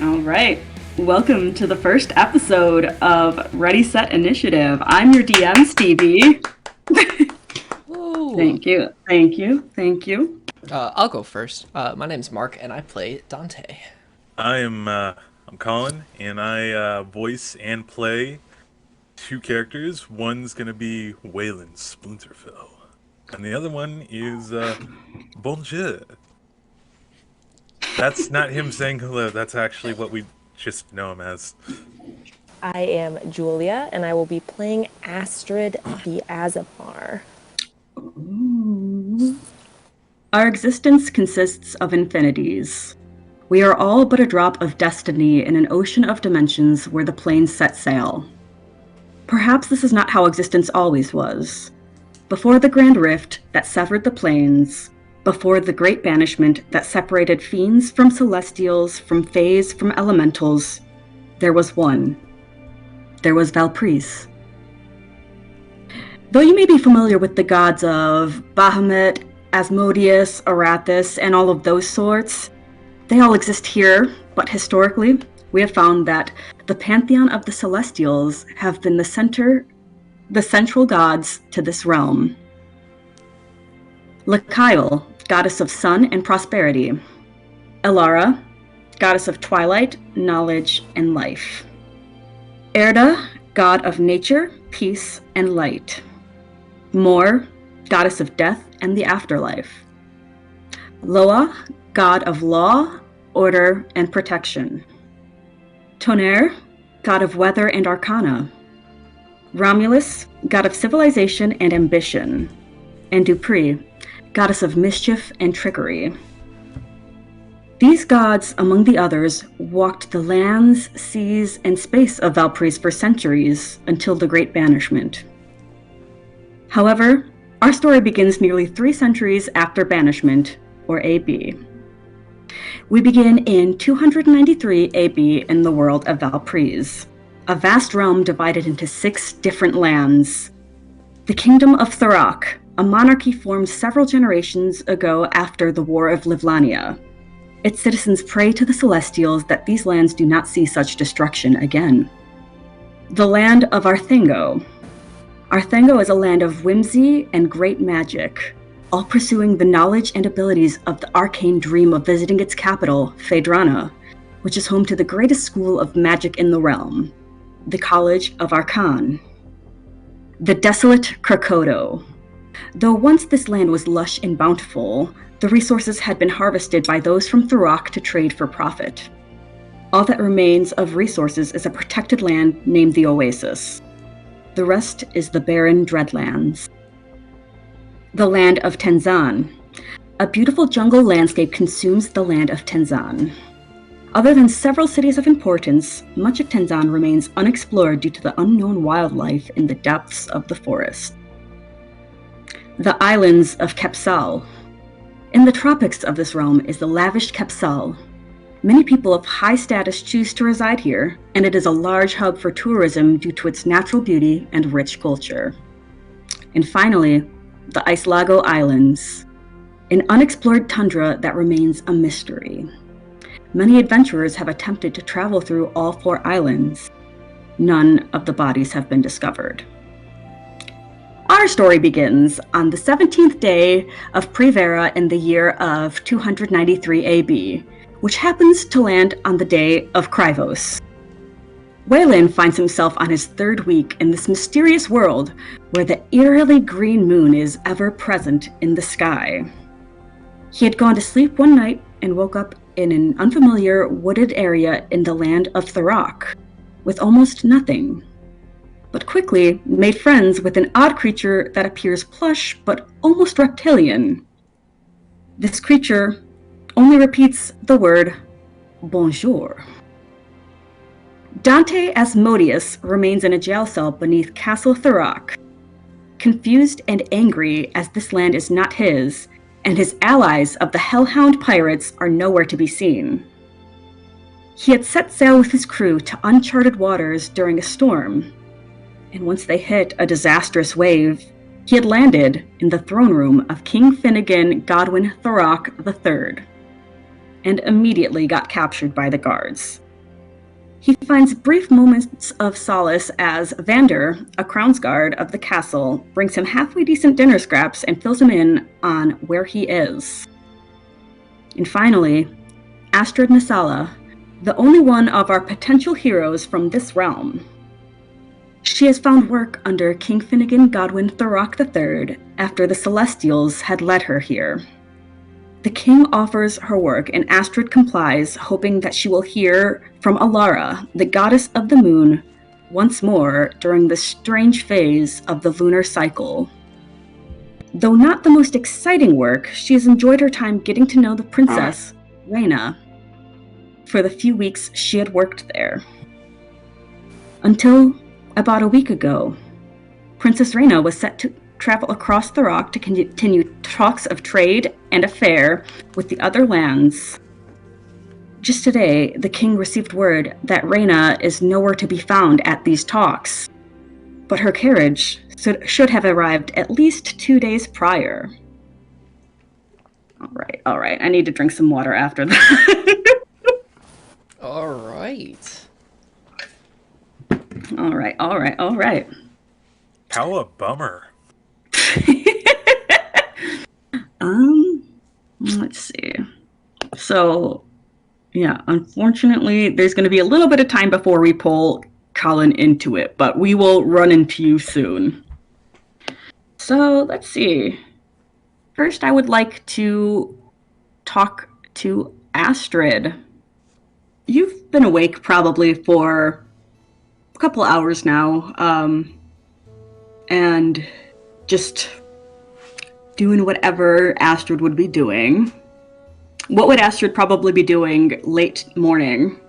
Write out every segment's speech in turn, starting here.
All right. Welcome to the first episode of Ready, Set, Initiative. I'm your DM, Stevie. Thank you. I'll go first. My name's Mark, and I play Dante. I'm Colin, and I voice and play two characters. One's gonna be Waylon Splinterfell, and the other one is Bonjour. That's not him saying hello. That's actually what we just know him as. I am Julia, and I will be playing Astrid the aasimar. Our existence consists of infinities. We are all but a drop of destiny in an ocean of dimensions where the planes set sail. Perhaps this is not how existence always was. Before the Grand Rift that severed the planes, before the Great Banishment that separated fiends from celestials, from fays from elementals, there was one. There was Valprees. Though you may be familiar with the gods of Bahamut, Asmodeus, Arathis, and all of those sorts, they all exist here, but historically, we have found that the pantheon of the celestials have been the central gods to this realm. Lakail, goddess of sun and prosperity. Elara, goddess of twilight, knowledge, and life. Erda, god of nature, peace, and light. Mor, goddess of death and the afterlife. Loa, god of law, order, and protection. Tonnerre, god of weather and arcana. Romulus, god of civilization and ambition. And Dupree, goddess of mischief and trickery. These gods, among the others, walked the lands, seas, and space of Valprees for centuries until the Great Banishment. However, our story begins nearly 3 centuries after Banishment, or AB. We begin in 293 AB in the world of Valprees, a vast realm divided into 6 different lands. The Kingdom of Thurok, a monarchy formed several generations ago after the War of Livlania. Its citizens pray to the Celestials that these lands do not see such destruction again. The land of Arthango. Arthango is a land of whimsy and great magic, all pursuing the knowledge and abilities of the arcane dream of visiting its capital, Phaedrana, which is home to the greatest school of magic in the realm, the College of Arcane. The desolate Krakodo. Though once this land was lush and bountiful, the resources had been harvested by those from Thurok to trade for profit. All that remains of resources is a protected land named the Oasis. The rest is the barren Dreadlands. The land of Tenzan. A beautiful jungle landscape consumes the land of Tenzan. Other than several cities of importance, much of Tenzan remains unexplored due to the unknown wildlife in the depths of the forest. The islands of Kepsal. In the tropics of this realm is the lavish Kepsal. Many people of high status choose to reside here, and it is a large hub for tourism due to its natural beauty and rich culture. And finally, the Islago Islands, an unexplored tundra that remains a mystery. Many adventurers have attempted to travel through all 4 islands. None of the bodies have been discovered. Our story begins on the 17th day of Prevera in the year of 293 AB, which happens to land on the day of Krivos. Waylon finds himself on his 3rd week in this mysterious world where the eerily green moon is ever present in the sky. He had gone to sleep one night and woke up in an unfamiliar wooded area in the land of Thurok, with almost nothing, but quickly made friends with an odd creature that appears plush but almost reptilian. This creature only repeats the word bonjour. Dante Asmodeus remains in a jail cell beneath Castle Thurok, confused and angry as this land is not his, and his allies of the Hellhound pirates are nowhere to be seen. He had set sail with his crew to uncharted waters during a storm, and once they hit a disastrous wave, he had landed in the throne room of King Finnegan Godwin Thurok III, and immediately got captured by the guards. He finds brief moments of solace as Vander, a Crownsguard of the castle, brings him halfway decent dinner scraps and fills him in on where he is. And finally, Astrid Nisala, the only one of our potential heroes from this realm. She has found work under King Finnegan Godwin Thurrock III after the Celestials had led her here. The king offers her work and Astrid complies, hoping that she will hear from Alara, the goddess of the moon, once more during this strange phase of the lunar cycle. Though not the most exciting work, she has enjoyed her time getting to know the princess, Reyna, for the few weeks she had worked there. Until about a week ago, Princess Reyna was set to travel across the rock to continue talks of trade and affair with the other lands. Just today, the king received word that Reyna is nowhere to be found at these talks, but her carriage should have arrived at least 2 days prior. All right, I need to drink some water after that. All right. All right. How a bummer. Let's see. So, yeah, unfortunately, there's going to be a little bit of time before we pull Colin into it, but we will run into you soon. So, let's see. First, I would like to talk to Astrid. You've been awake probably for a couple hours now, and just doing whatever Astrid would be doing. What would Astrid probably be doing late morning?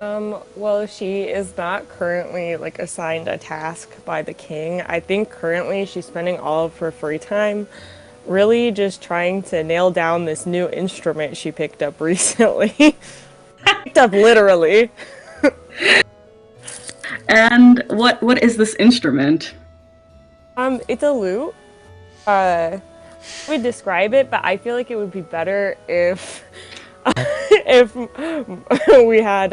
Well, she is not currently assigned a task by the king. I think currently she's spending all of her free time really just trying to nail down this new instrument she picked up recently. Picked up literally. And what is this instrument? It's a lute. We describe it, but I feel like it would be better if if we had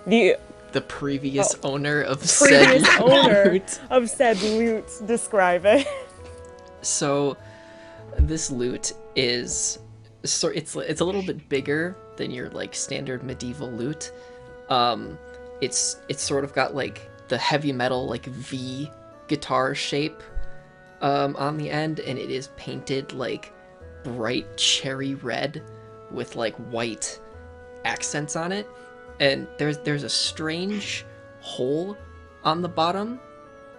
the previous owner of previous said owner lute. of said lute describe it. So this lute is it's a little bit bigger than your standard medieval lute. It's sort of got the heavy metal V guitar shape on the end, and it is painted bright cherry red with white accents on it, and there's a strange hole on the bottom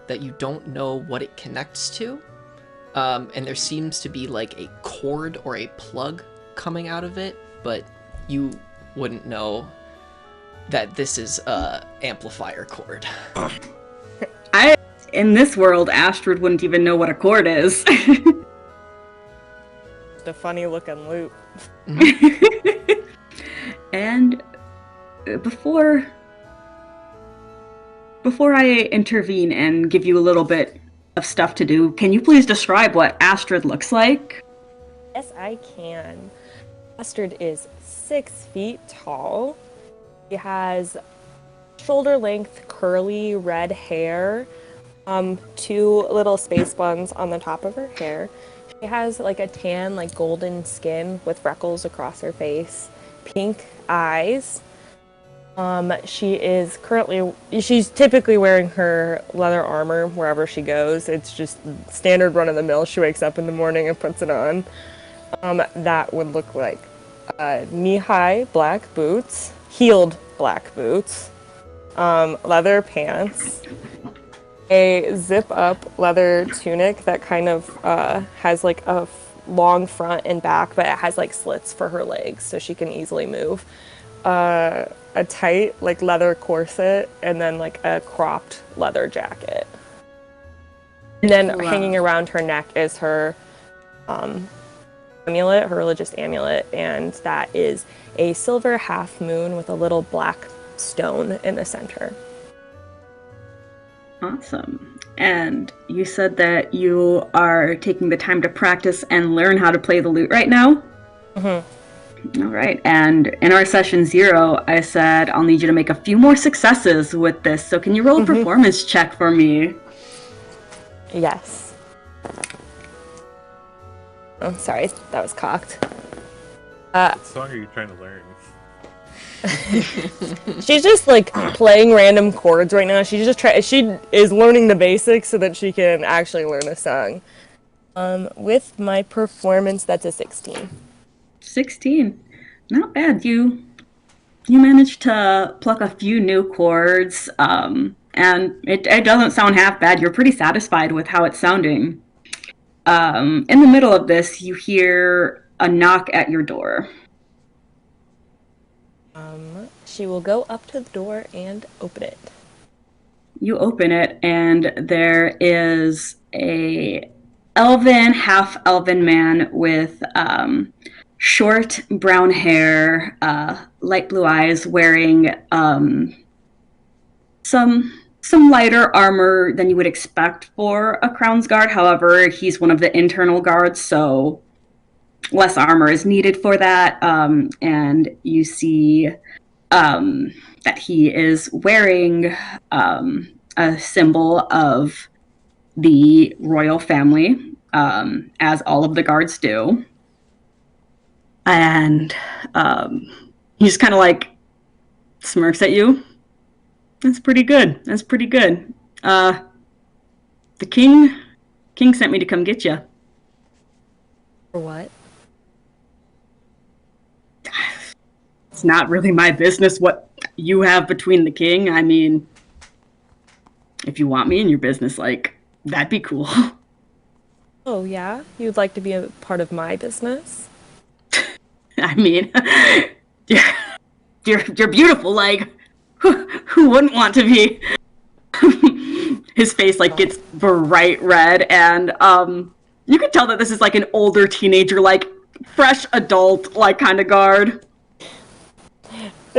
that you don't know what it connects to, and there seems to be a cord or a plug coming out of it, but you wouldn't know that this is a amplifier cord. In this world, Astrid wouldn't even know what a chord is. The funny looking lute. And before I intervene and give you a little bit of stuff to do, can you please describe what Astrid looks like? Yes, I can. Astrid is 6 feet tall. She has shoulder-length curly red hair. 2 little space buns on the top of her hair. She has a tan, golden skin with freckles across her face, pink eyes. She's typically wearing her leather armor wherever she goes. It's just standard run-of-the-mill. She wakes up in the morning and puts it on. That would look like knee-high black boots, heeled black boots, leather pants, a zip-up leather tunic that kind of has a long front and back, but it has slits for her legs so she can easily move. A tight leather corset, and then a cropped leather jacket. And then hanging around her neck is her amulet, her religious amulet, and that is a silver half moon with a little black stone in the center. Awesome. And you said that you are taking the time to practice and learn how to play the lute right now? Mm-hmm. All right, and in our session 0, I said I'll need you to make a few more successes with this. So can you roll a performance check for me? Yes. Oh, sorry, that was cocked. What song are you trying to learn? She's just like playing random chords right now. She is learning the basics so that she can actually learn a song. With my performance, that's a 16. 16. Not bad. You managed to pluck a few new chords, and it doesn't sound half bad. You're pretty satisfied with how it's sounding. In the middle of this, you hear a knock at your door. She will go up to the door and open it. You open it, and there is a elven, half-elven man with short brown hair, light blue eyes, wearing some lighter armor than you would expect for a Crown's Guard. However, he's one of the internal guards, so less armor is needed for that. And you see that he is wearing a symbol of the royal family, as all of the guards do. And he just kind of like smirks at you. That's pretty good. That's pretty good. The king sent me to come get you. For what? It's not really my business what you have between the king. I mean, if you want me in your business, like, that'd be cool. Oh, yeah? You'd like to be a part of my business? I mean, you're beautiful. Like, who wouldn't want to be? His face like gets bright red, and you can tell that this is like an older teenager, like fresh adult, like kind of guard.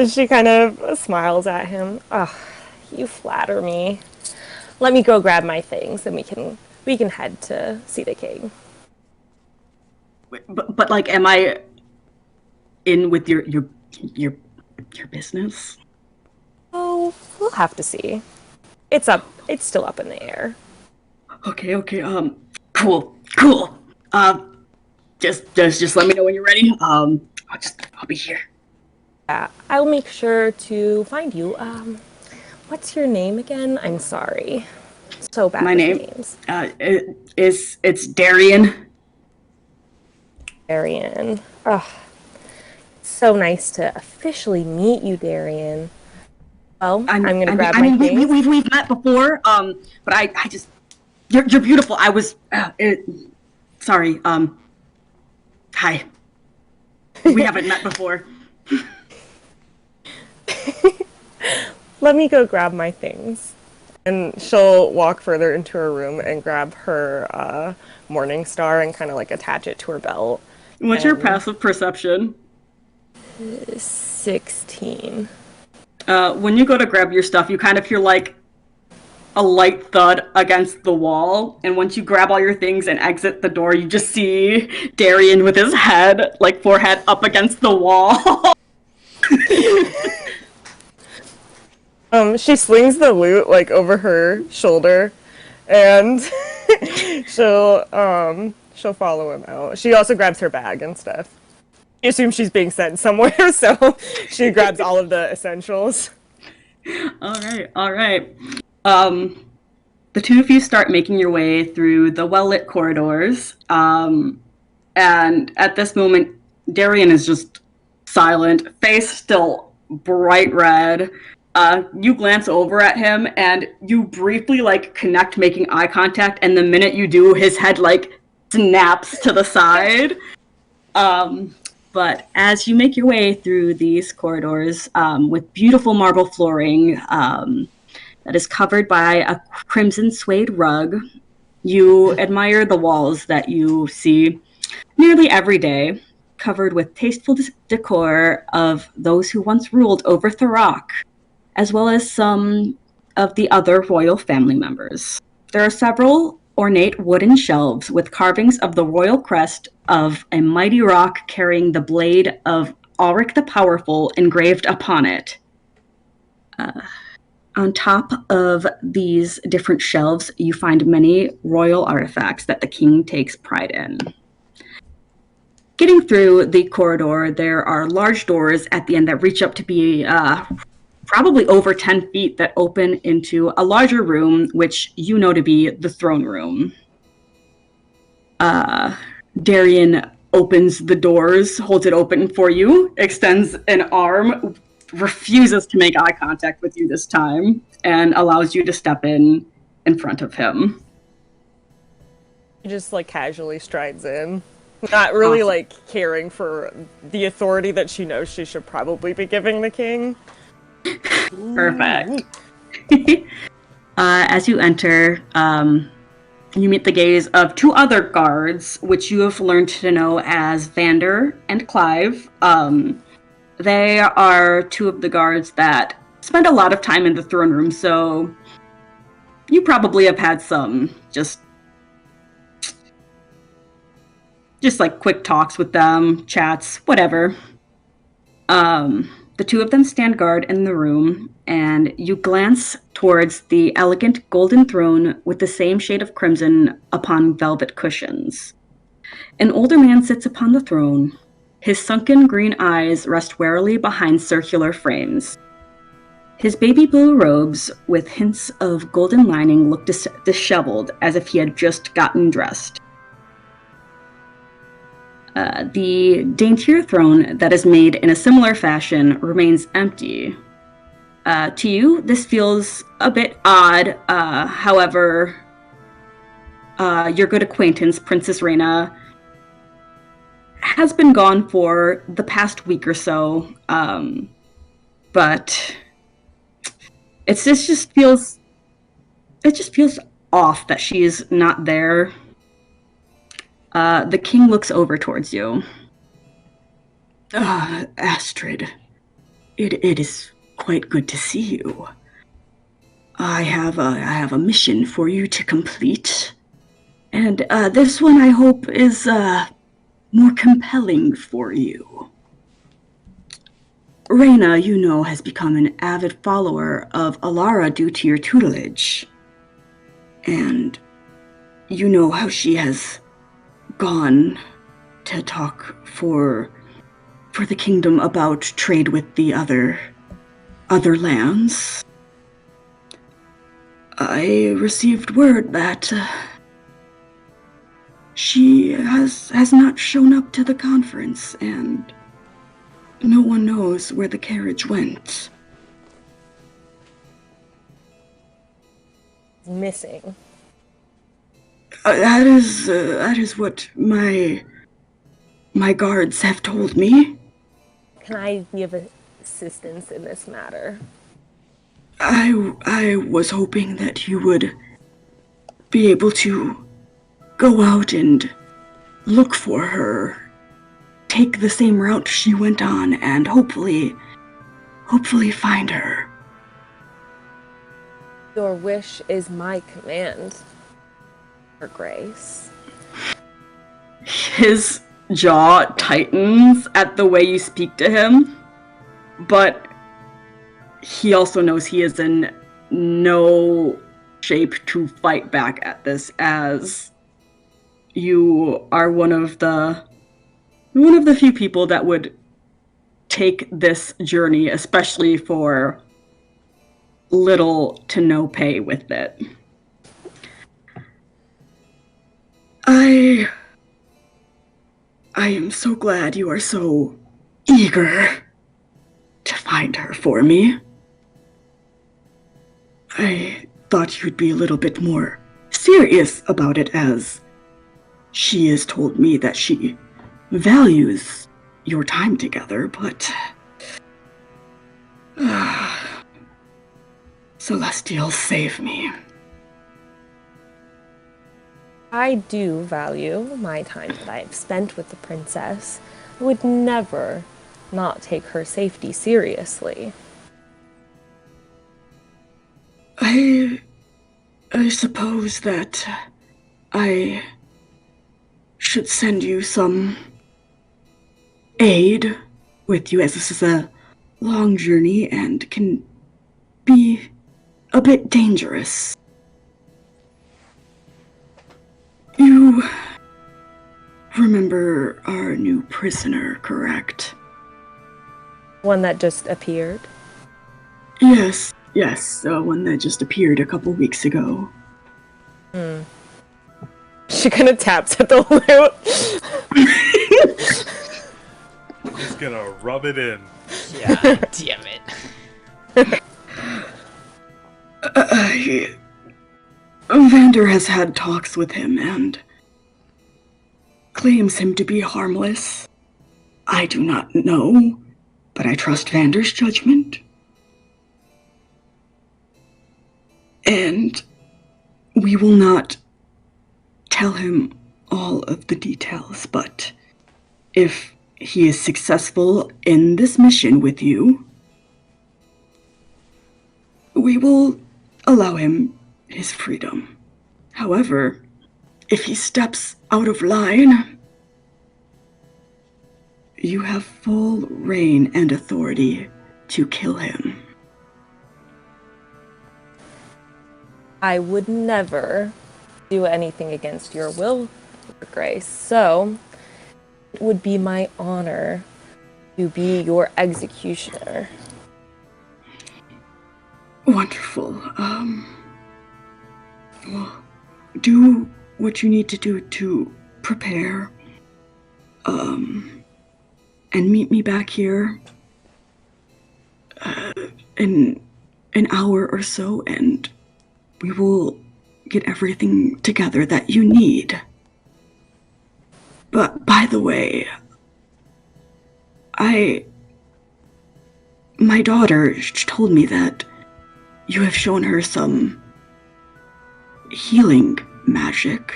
She kind of smiles at him. Oh, you flatter me. Let me go grab my things, and we can head to see the king. But like, am I in with your business? Oh, we'll have to see. It's still up in the air. Okay, cool. Just let me know when you're ready. I'll be here. Yeah, I'll make sure to find you. What's your name again? I'm sorry. So bad My with name, names. it's Darian. Darian. Oh, it's so nice to officially meet you, Darian. Well, I'm gonna grab my things. We've met before, but I just, you're beautiful. I was, sorry, hi. We haven't met before. Let me go grab my things. And she'll walk further into her room and grab her Morning Star and kind of like attach it to her belt. What's your passive perception? 16. When you go to grab your stuff, you kind of hear like a light thud against the wall, and once you grab all your things and exit the door, you just see Darian with his head, like forehead up against the wall. She slings the loot like over her shoulder, and she'll follow him out. She also grabs her bag and stuff. She assumes she's being sent somewhere, so she grabs all of the essentials. All right. The two of you start making your way through the well-lit corridors, and at this moment, Darian is just silent, face still bright red. You glance over at him, and you briefly, like, connect, making eye contact, and the minute you do, his head, like, snaps to the side. But as you make your way through these corridors, with beautiful marble flooring that is covered by a crimson suede rug, you admire the walls that you see nearly every day, covered with tasteful decor of those who once ruled over Thurrock, as well as some of the other royal family members. There are several ornate wooden shelves with carvings of the royal crest of a mighty rock carrying the blade of Ulrich the Powerful engraved upon it. On top of these different shelves, you find many royal artifacts that the king takes pride in. Getting through the corridor, there are large doors at the end that reach up to be probably over 10 feet that open into a larger room, which you know to be the throne room. Darian opens the doors, holds it open for you, extends an arm, refuses to make eye contact with you this time, and allows you to step in front of him. He just like casually strides in, not really Awesome. like caring for the authority that she knows she should probably be giving the king. Perfect. As you enter, you meet the gaze of two other guards, which you have learned to know as Vander and Clive. They are two of the guards that spend a lot of time in the throne room, so you probably have had some just like quick talks with them, chats, whatever. The two of them stand guard in the room, and you glance towards the elegant golden throne with the same shade of crimson upon velvet cushions. An older man sits upon the throne. His sunken green eyes rest warily behind circular frames. His baby blue robes, with hints of golden lining, look disheveled, as if he had just gotten dressed. The daintier throne that is made in a similar fashion remains empty. To you, this feels a bit odd. However, your good acquaintance, Princess Reina, has been gone for the past week or so. But it just feels off that she is not there. The king looks over towards you. Astrid, it is quite good to see you. I have a mission for you to complete, and this one I hope is more compelling for you. Reina, you know, has become an avid follower of Alara due to your tutelage, and you know how she has gone to talk for the kingdom about trade with the other lands. I received word that she has not shown up to the conference, and no one knows where the carriage went. Missing. That is what my guards have told me. Can I give assistance in this matter? I was hoping that you would be able to go out and look for her, take the same route she went on, and hopefully find her. Your wish is my command, Your Grace. His jaw tightens at the way you speak to him, but he also knows he is in no shape to fight back at this, as you are one of the few people that would take this journey, especially for little to no pay with it. I am so glad you are so eager to find her for me. I thought you'd be a little bit more serious about it, as she has told me that she values your time together, but Celestial, save me. I do value my time that I have spent with the princess. I would never not take her safety seriously. I suppose that I should send you some aid with you, as this is a long journey and can be a bit dangerous. You remember our new prisoner, correct? One that just appeared. Yes, the one that just appeared a couple weeks ago. She kind of taps at the loot. Just gonna rub it in. Yeah, damn it. Vander has had talks with him and claims him to be harmless. I do not know, but I trust Vander's judgment. And we will not tell him all of the details, but if he is successful in this mission with you, we will allow him his freedom. However, if he steps out of line, you have full reign and authority to kill him. I would never do anything against your will, Your Grace, so it would be my honor to be your executioner. Wonderful. Well, do what you need to do to prepare. And meet me back here in an hour or so, and we will get everything together that you need. But, by the way, my daughter told me that you have shown her some healing magic.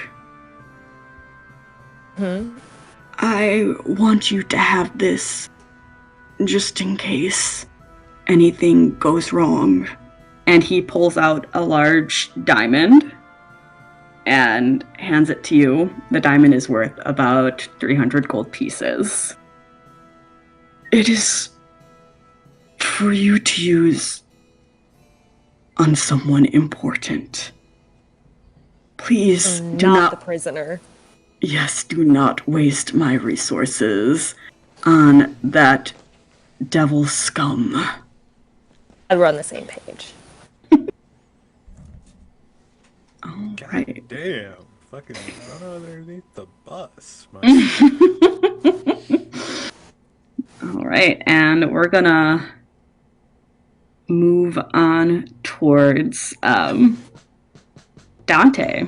I want you to have this just in case anything goes wrong. And he pulls out a large diamond and hands it to you. The diamond is worth about 300 gold pieces. It is for you to use on someone important. Please do not the prisoner. Yes, do not waste my resources on that devil scum. We're on the same page. All God right. damn. Fucking run underneath the bus. All right, and we're gonna move on towards Dante.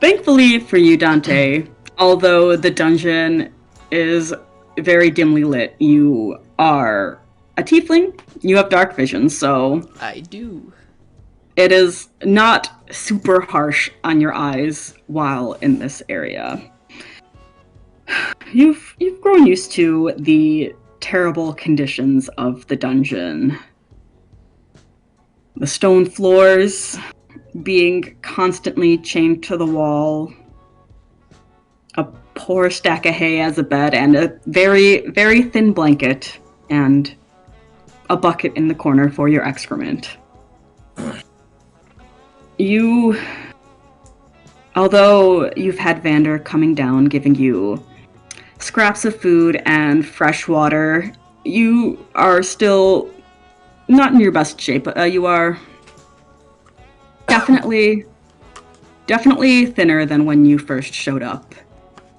Thankfully for you, Dante, although the dungeon is very dimly lit, you are a tiefling. You have dark vision, so I do. it is not super harsh on your eyes while in this area. You've grown used to the terrible conditions of the dungeon. The stone floors being constantly chained to the wall, a poor stack of hay as a bed, and a very, very thin blanket, and a bucket in the corner for your excrement. Although you've had Vander coming down, giving you scraps of food and fresh water, you are still not in your best shape. You are definitely thinner than when you first showed up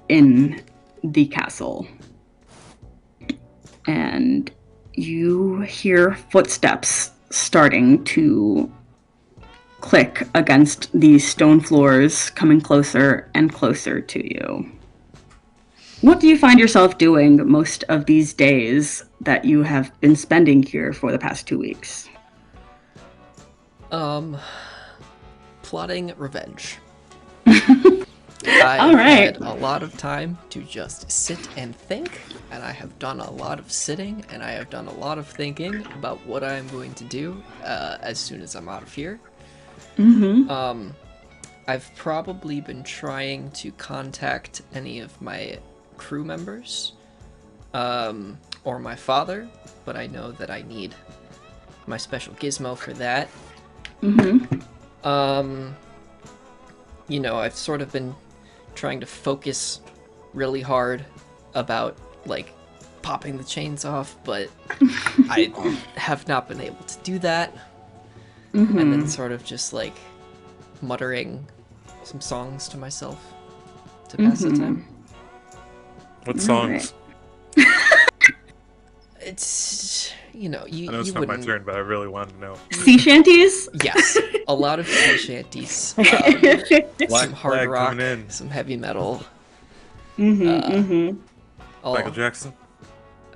in the castle. And you hear footsteps starting to click against these stone floors, coming closer and closer to you. What do you find yourself doing most of these days that you have been spending here for the past 2 weeks? Plotting revenge. I've had a lot of time to just sit and think, and I have done a lot of sitting, and I have done a lot of thinking about what I'm going to do as soon as I'm out of here. I've probably been trying to contact any of my crew members, or my father, but I know that I need my special gizmo for that. You know, I've sort of been trying to focus really hard about, like, popping the chains off, but I have not been able to do that. And then sort of just, like, muttering some songs to myself to pass the time. What songs? It's, you know, I know it's not my turn, but I really wanted to know. Sea shanties? Yes, a lot of sea shanties, some hard rock, some heavy metal. Michael Jackson?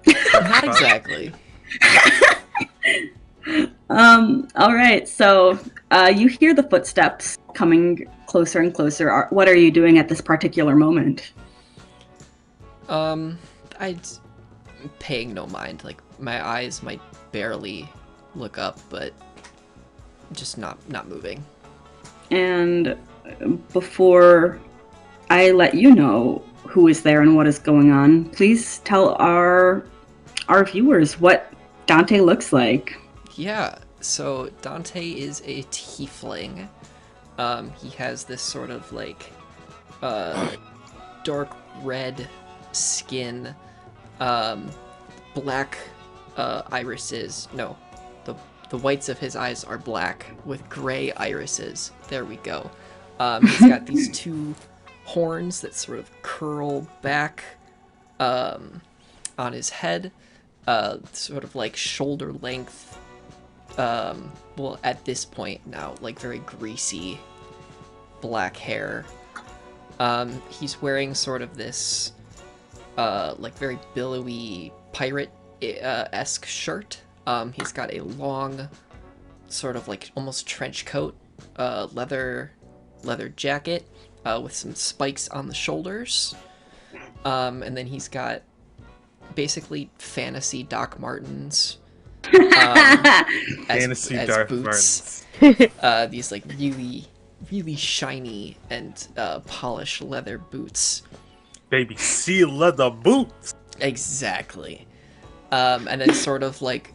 Not exactly. All right, so you hear the footsteps coming closer and closer. What are you doing at this particular moment? I'm paying no mind. Like, my eyes might barely look up, but just not moving. And before I let you know who is there and what is going on, please tell our viewers what Dante looks like. Yeah, so Dante is a tiefling. He has this sort of, like, dark red skin, black irises. No, the whites of his eyes are black with gray irises. There we go. He's got these two horns that sort of curl back on his head, sort of like shoulder length. Well, at this point now, like, very greasy black hair. He's wearing sort of this like, very billowy pirate-esque shirt. He's got a long, sort of, like, almost trench coat, leather jacket, with some spikes on the shoulders. And then he's got basically fantasy Doc Martens. Fantasy as Darth boots. Martens. These, like, really shiny and polished leather boots. Baby seal leather boots. Exactly. And then sort of, like,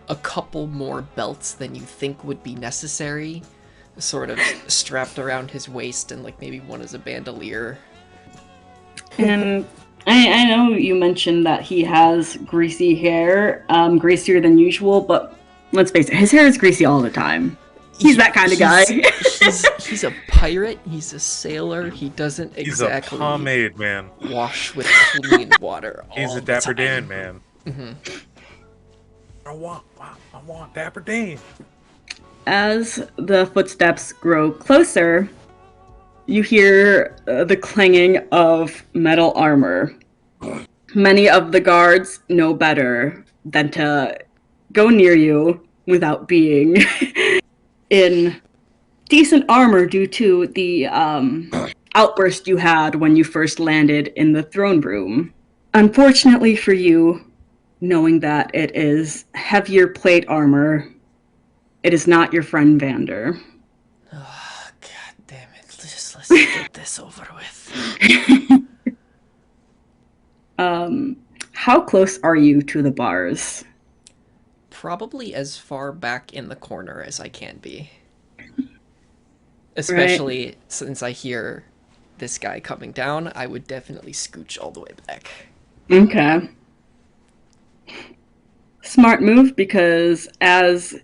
a couple more belts than you think would be necessary, sort of strapped around his waist, and, like, maybe one is a bandolier. And I know you mentioned that he has greasy hair, greasier than usual, but let's face it, his hair is greasy all the time. He's that kind of guy. he's a pirate, he's a sailor, he doesn't exactly... He's a pomade man. Wash with clean water all He's a Dapper the Dan time. man. Mm-hmm. I want Dapper Dan. As the footsteps grow closer, you hear the clanging of metal armor. Many of the guards know better than to go near you without being in decent armor due to the outburst you had when you first landed in the throne room. Unfortunately for you, knowing that it is heavier plate armor, it is not your friend Vander. Oh, God damn it. Let's get this over with. How close are you to the bars? Probably as far back in the corner as I can be. Especially since I hear this guy coming down, I would definitely scooch all the way back. Okay. Smart move, because as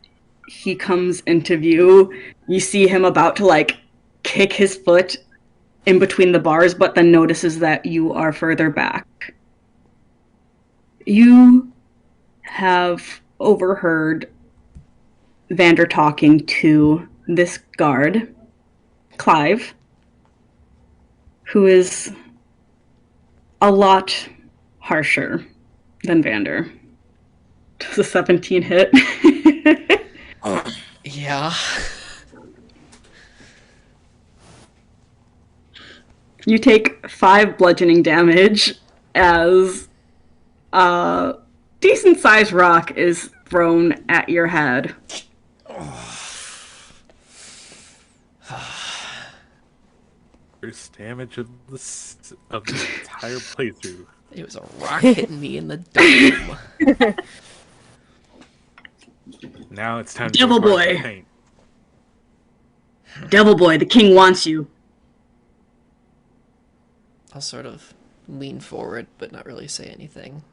he comes into view, you see him about to, like, kick his foot in between the bars, but then notices that you are further back. You have overheard Vander talking to this guard, Clive, who is a lot harsher than Vander. Does a 17 hit? Yeah. You take 5 bludgeoning damage as a decent-sized rock is thrown at your head. First damage of of the entire playthrough. It was a rock hitting me in the dome. Now it's time Devil to acquire boy. the paint. Devil boy, the king wants you. I'll sort of lean forward, but not really say anything.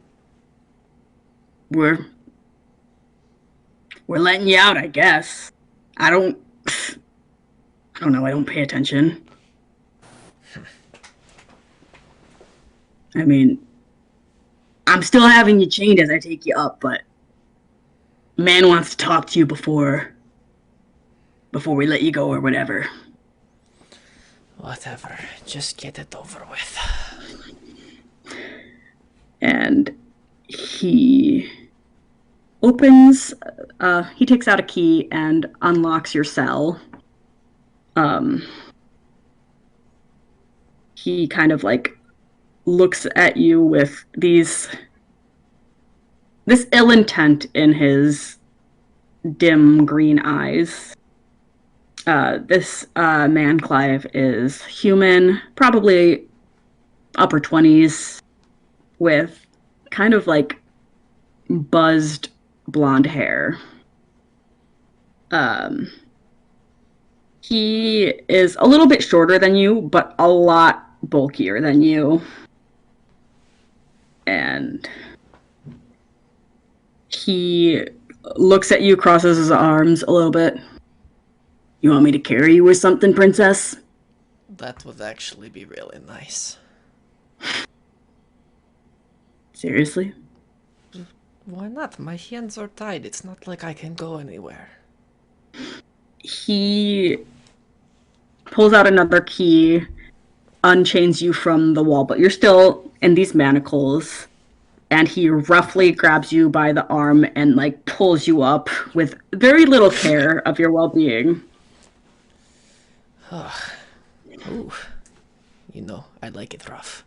We're letting you out, I guess. I don't know, I don't pay attention. I mean, I'm still having you chained as I take you up, but man wants to talk to you before we let you go or whatever. Whatever. Just get it over with. And he opens, he takes out a key and unlocks your cell. He kind of like looks at you with this ill intent in his dim green eyes. This man, Clive, is human, probably upper 20s, with kind of like buzzed blonde hair. He is a little bit shorter than you, but a lot bulkier than you. And he looks at you, crosses his arms a little bit. You want me to carry you or something, princess? That would actually be really nice. Seriously? Why not? My hands are tied. It's not like I can go anywhere. He pulls out another key, unchains you from the wall, but you're still in these manacles. And he roughly grabs you by the arm and like pulls you up with very little care of your well-being. Ooh. You know, I like it rough.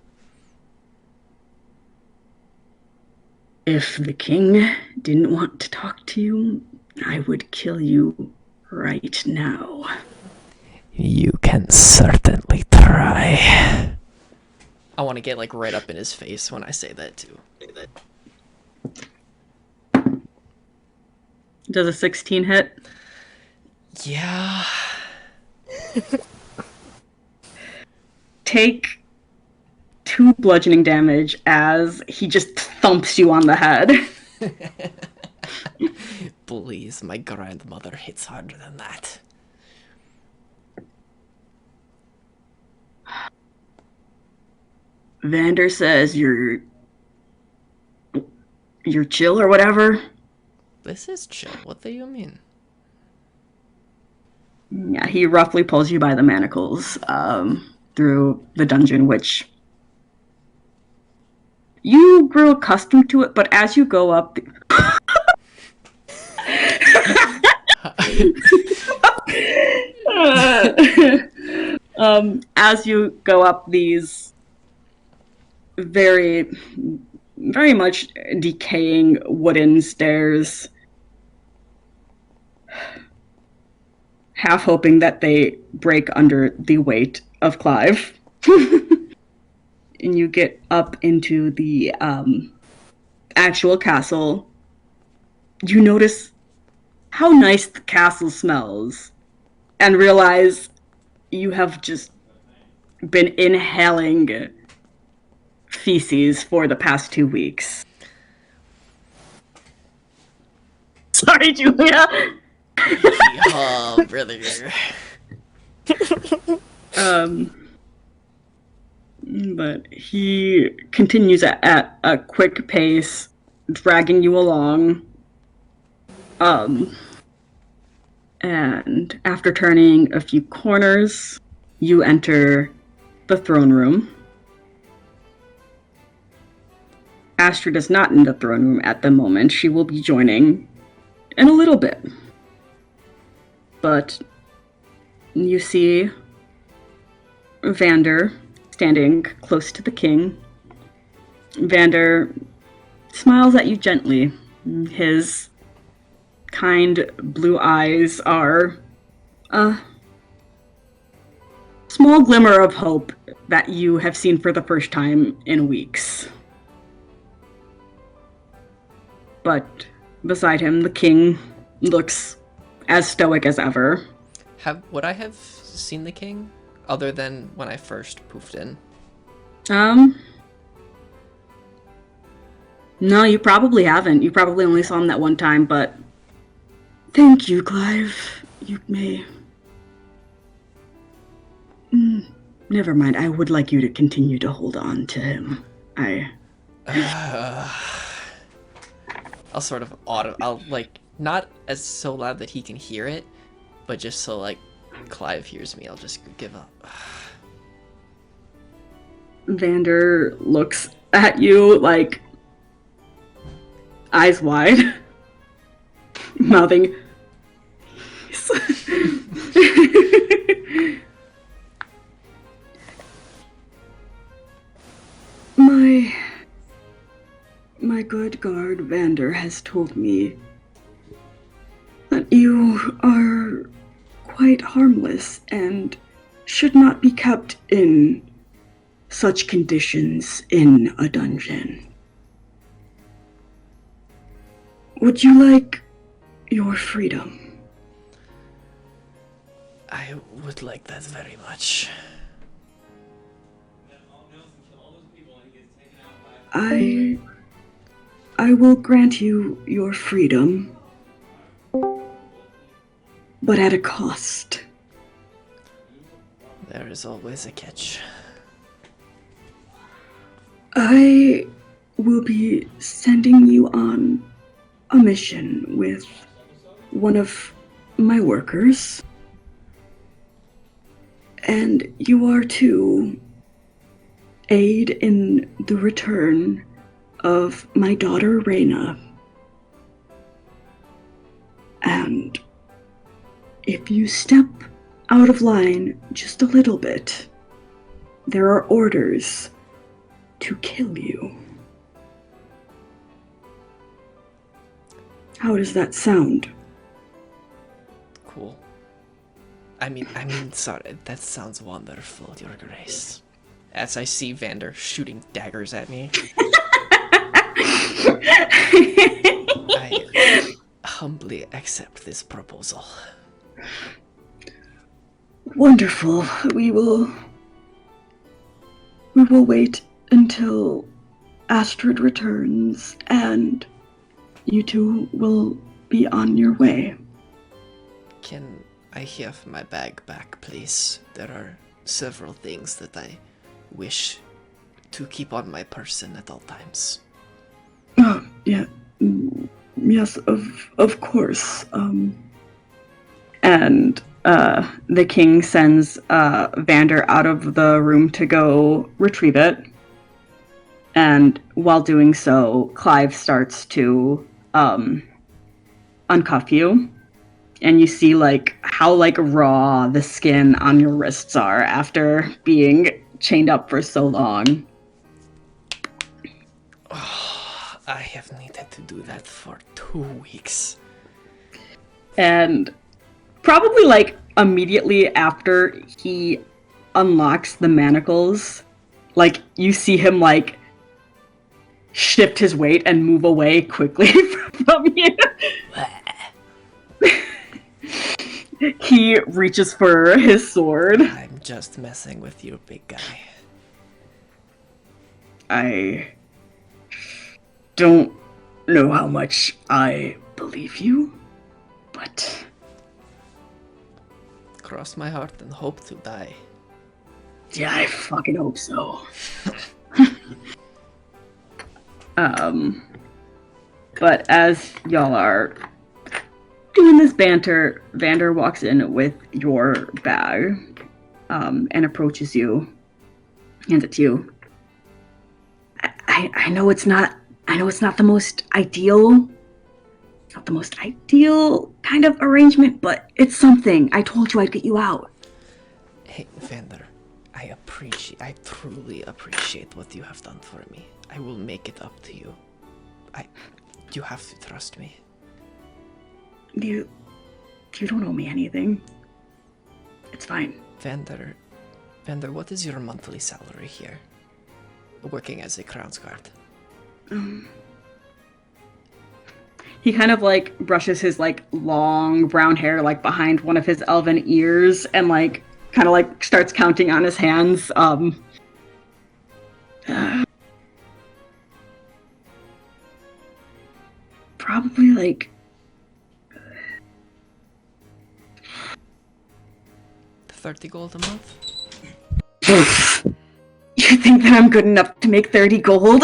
If the king didn't want to talk to you, I would kill you right now. You can certainly try. I want to get like right up in his face when I say that too. Does a 16 hit? Yeah. Take 2 bludgeoning damage as he just thumps you on the head. Please, my grandmother hits harder than that. Vander says you're chill or whatever. This is chill. What do you mean? Yeah, he roughly pulls you by the manacles through the dungeon, which you grew accustomed to it, but as you go up... as you go up these very, very much decaying wooden stairs, half hoping that they break under the weight of Clive. And you get up into the actual castle. You notice how nice the castle smells and realize you have just been inhaling feces for the past 2 weeks. Sorry, Julia. Oh, brother. But he continues at a quick pace, dragging you along. And after turning a few corners, you enter the throne room. Astrid is not in the throne room at the moment. She will be joining in a little bit. But you see Vander standing close to the king. Vander smiles at you gently. His kind blue eyes are small glimmer of hope that you have seen for the first time in weeks. But beside him, the king looks as stoic as ever. Would I have seen the king other than when I first poofed in? No, you probably haven't. You probably only saw him that one time, but thank you, Clive. You may... Never mind. I would like you to continue to hold on to him. I'll sort of I'll like, not as so loud that he can hear it, but just so like Clive hears me, I'll just give up. Vander looks at you like eyes wide, mouthing. My good guard Vander has told me that you are quite harmless and should not be kept in such conditions in a dungeon. Would you like your freedom? I would like that very much. I will grant you your freedom, but at a cost. There is always a catch. I will be sending you on a mission with one of my workers, and you are to aid in the return of my daughter Reyna. And if you step out of line just a little bit, there are orders to kill you. How does that sound? Cool. I mean, sorry, that sounds wonderful, Your Grace. As I see Vander shooting daggers at me. I humbly accept this proposal. Wonderful. We will wait until Astrid returns, and you two will be on your way. Can I have my bag back, please? There are several things that I wish to keep on my person at all times. Oh, yeah. Yes, of course. And the king sends Vander out of the room to go retrieve it. And while doing so, Clive starts to uncuff you. And you see how raw the skin on your wrists are after being chained up for so long. Oh, I have needed to do that for 2 weeks. And probably immediately after he unlocks the manacles, you see him shift his weight and move away quickly from you. He reaches for his sword. I'm just messing with you, big guy. I don't know how much I believe you, but... Cross my heart and hope to die. Yeah, I fucking hope so. But as y'all are doing this banter, Vander walks in with your bag, and approaches you, hands it to you. I know it's not the most ideal, kind of arrangement, but it's something. I told you I'd get you out. Hey, Vander, I truly appreciate what you have done for me. I will make it up to you. You have to trust me. You don't owe me anything. It's fine. Vander, Vander, what is your monthly salary here? Working as a Crown's Guard. He kind of like brushes his like long brown hair like behind one of his elven ears and like kind of like starts counting on his hands. Probably like 30 gold a month? You think that I'm good enough to make 30 gold?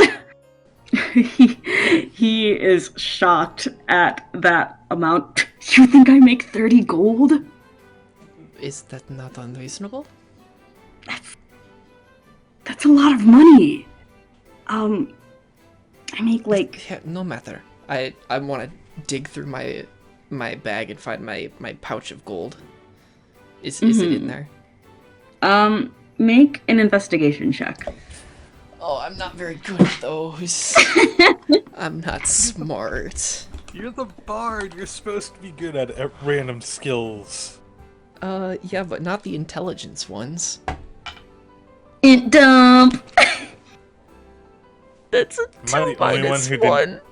he is shocked at that amount. You think I make 30 gold? Is that not unreasonable? That's a lot of money. I make like... Yeah, no matter. I want to dig through my bag and find my pouch of gold. Is it in there? Make an investigation check. Oh, I'm not very good at those. I'm not smart. You're the bard. You're supposed to be good at random skills. Yeah, but not the intelligence ones. Int dump. That's a Am I the only one who one. didn't?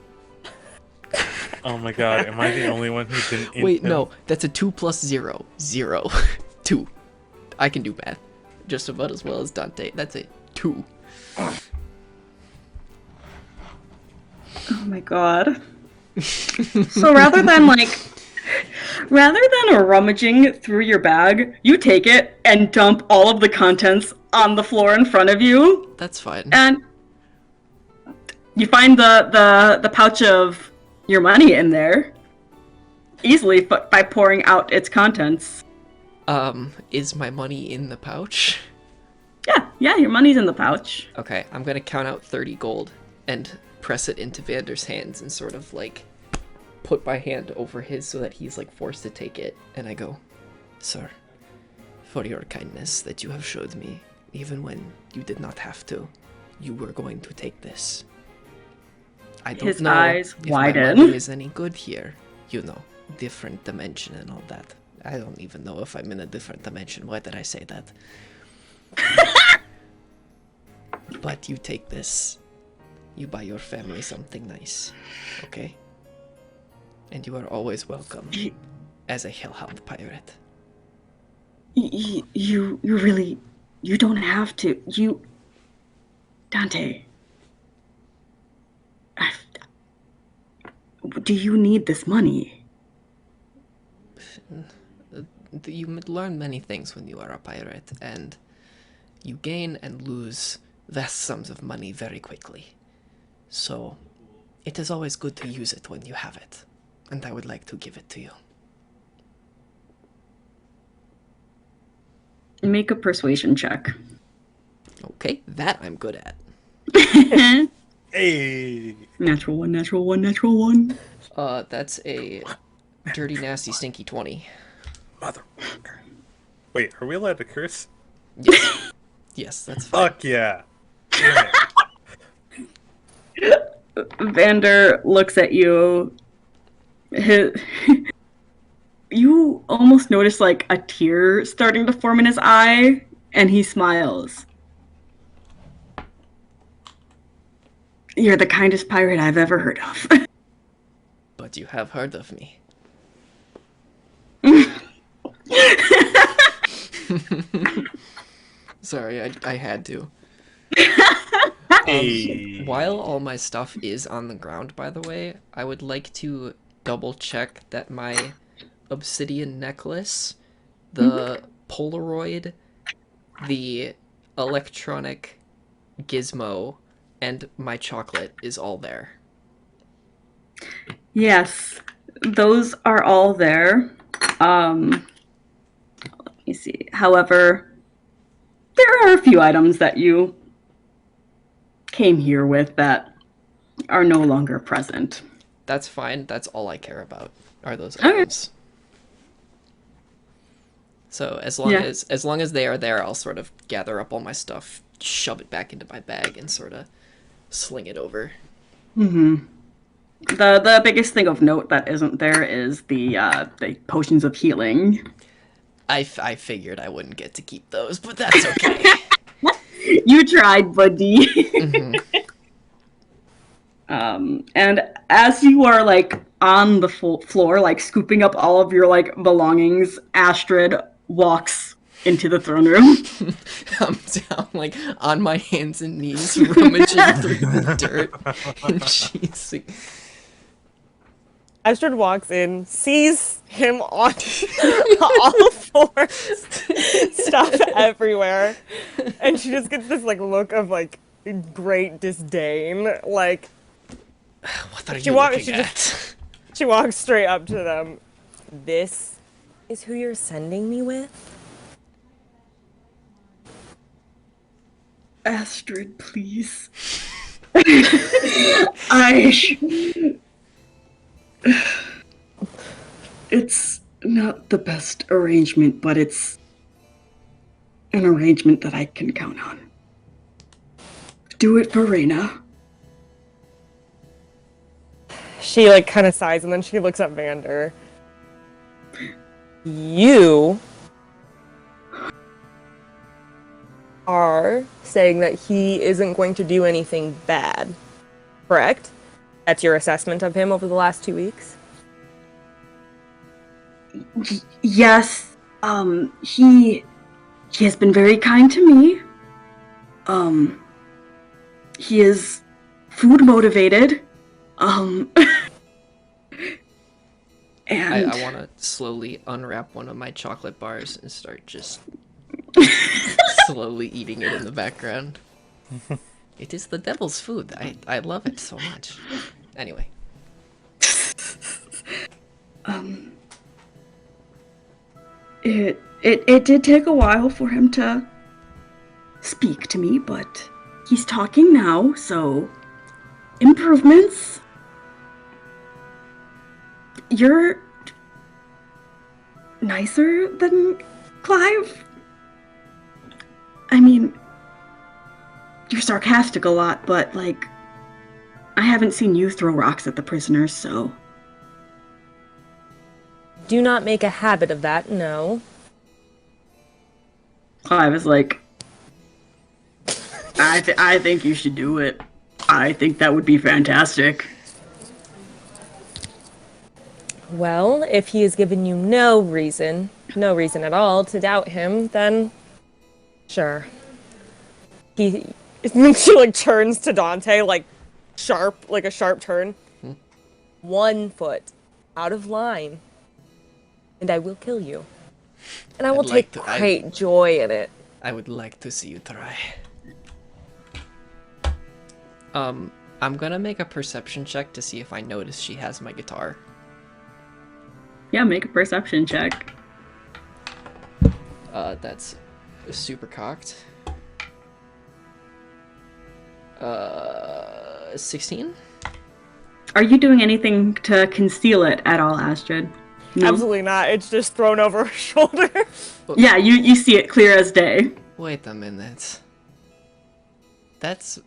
Oh my god, am I the only one who didn't? Wait, no, that's a 2 plus 0. 0. 2. I can do math just about as well as Dante. That's a 2. Oh my god. So rather than rummaging through your bag, you take it and dump all of the contents on the floor in front of you. That's fine. And you find the pouch of your money in there easily by pouring out its contents. Is my money in the pouch? Yeah, your money's in the pouch. Okay, I'm gonna count out 30 gold and press it into Vander's hands and sort of like put my hand over his so that he's like forced to take it. And I go, "Sir, for your kindness that you have showed me, even when you did not have to, you were going to take this. I don't His know eyes if widen. my money is any good here. You know, different dimension and all that. I don't even know if I'm in a different dimension. Why did I say that? But you take this. You buy your family something nice. Okay? And you are always welcome as a hellhound pirate." You really, you don't have to. Dante. Do you need this money? You learn many things when you are a pirate, and you gain and lose vast sums of money very quickly. So, it is always good to use it when you have it, and I would like to give it to you. Make a persuasion check. Okay, that I'm good at. Hey! Natural one, natural one, natural one. That's a dirty, nasty, stinky 20. Motherfucker. Wait, are we allowed to curse? Yes. Yes, that's fine. Fuck yeah. Damn it. Vander looks at you. You almost notice like a tear starting to form in his eye, and he smiles. You're the kindest pirate I've ever heard of. But you have heard of me. Sorry, I had to. Hey. While all my stuff is on the ground, by the way, I would like to double check that my obsidian necklace, the Polaroid, the electronic gizmo, and my chocolate is all there. Yes, those are all there. Let me see. However, there are a few items that you came here with that are no longer present. That's fine. That's all I care about are those Okay. items. So as long as they are there, I'll sort of gather up all my stuff, shove it back into my bag, and sort of sling it over. Mm-hmm. The biggest thing of note that isn't there is the potions of healing. I figured I wouldn't get to keep those, but that's okay. You tried, buddy. And as you are like on the floor, like scooping up all of your like belongings, Astrid walks into the throne room. I'm down, like, on my hands and knees, rummaging through the dirt, and she's like... Astrid walks in, sees him on all fours, stuff everywhere, and she just gets this, like, look of, like, great disdain, like... What are you looking at? She walks straight up to them. This is who you're sending me with? Astrid, please. It's not the best arrangement, but it's an arrangement that I can count on. Do it for Reyna. She, like, kind of sighs, and then she looks at Vander. You are saying that he isn't going to do anything bad, correct? That's your assessment of him over the last 2 weeks? Yes, he has been very kind to me. He is food motivated. And I want to slowly unwrap one of my chocolate bars and start just slowly eating it in the background. It is the devil's food. I love it so much. Anyway. It did take a while for him to speak to me, but he's talking now, so improvements. You're nicer than Clive. I mean, you're sarcastic a lot, but, like, I haven't seen you throw rocks at the prisoners, so... Do not make a habit of that, no. Clive is like, I think you should do it. I think that would be fantastic. Well, if he has given you no reason at all to doubt him, then sure. She like turns to Dante, like a sharp turn. 1 foot out of line, and I will kill you. And I will take great joy in it. I would like to see you try. I'm gonna make a perception check to see if I notice she has my guitar. Yeah, make a perception check. That's super cocked. 16? Are you doing anything to conceal it at all, Astrid? No? Absolutely not. It's just thrown over her shoulder. Yeah, you see it clear as day. Wait a minute. That's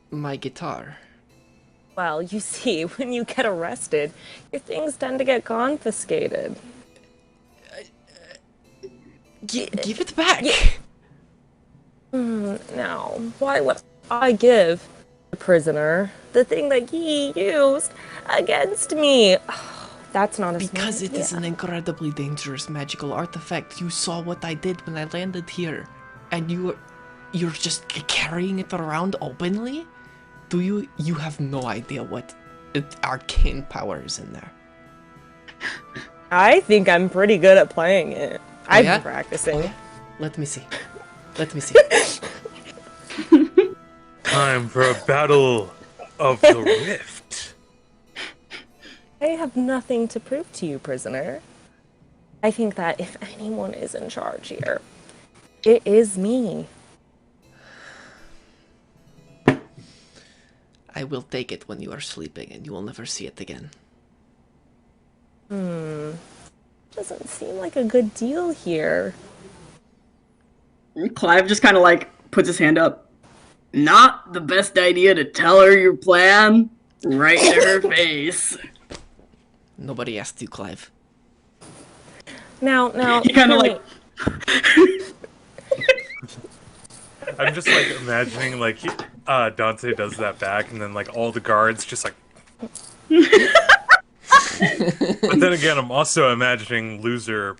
my guitar. Well, you see, when you get arrested, your things tend to get confiscated. Give it back! No. Why would I give the prisoner the thing that he used against me? That's not a Because it is an incredibly dangerous magical artifact. You saw what I did when I landed here. And you're just carrying it around openly? Do you have no idea what arcane power is in there? I think I'm pretty good at playing it. I've been practicing. Oh, yeah? Let me see. Let me see. Time for a battle of the rift. I have nothing to prove to you, prisoner. I think that if anyone is in charge here, it is me. I will take it when you are sleeping and you will never see it again. Doesn't seem like a good deal here. Clive just kind of like puts his hand up. Not the best idea to tell her your plan right in her face. Nobody asked you, Clive. Now, He kind of like... I'm just like imagining like Dante does that back, and then like all the guards just like. But then again, I'm also imagining Loser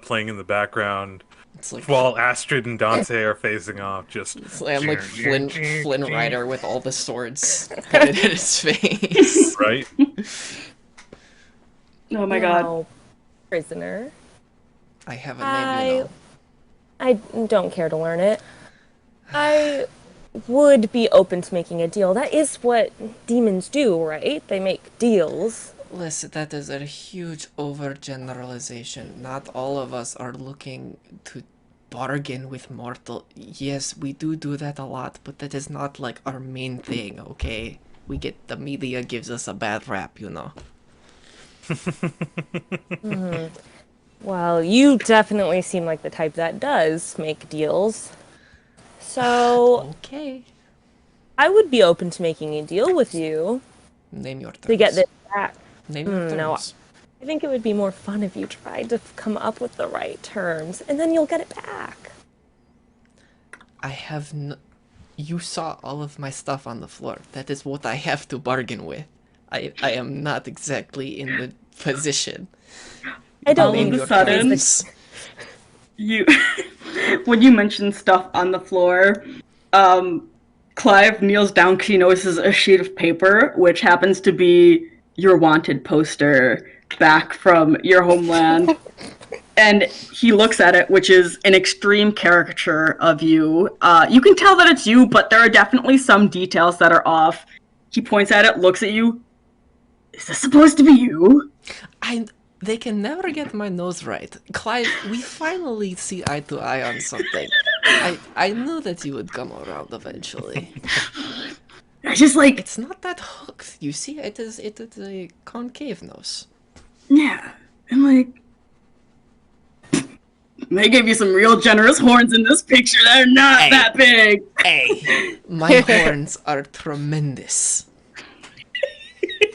playing in the background It's like while Astrid and Dante are facing off. Just I'm like Flynn Rider with all the swords pointed at his face. right. Oh my god. Now, prisoner. I have a name, you know. I don't care to learn it. I would be open to making a deal. That is what demons do, right? They make deals. Listen, that is a huge overgeneralization. Not all of us are looking to bargain with mortal. Yes, we do that a lot, but that is not like our main thing, okay? The media gives us a bad rap, you know. Well, you definitely seem like the type that does make deals. So, Okay. I would be open to making a deal with you Name your terms. to get this back. Name your No, terms. I think it would be more fun if you tried to come up with the right terms, and then you'll get it back. I have You saw all of my stuff on the floor. That is what I have to bargain with. I am not exactly in the position. I don't All mean of a your sudden- terms. You, when you mention stuff on the floor, Clive kneels down because he notices a sheet of paper, which happens to be your wanted poster back from your homeland. And he looks at it, which is an extreme caricature of you. You can tell that it's you, but there are definitely some details that are off. He points at it, looks at you. Is this supposed to be you? They can never get my nose right. Clive, we finally see eye to eye on something. I knew that you would come around eventually. I just like, It's not that hooked, you see? It is a concave nose. yeah. And like, they gave you some real generous horns in this picture. They're not that big. Hey, my horns are tremendous.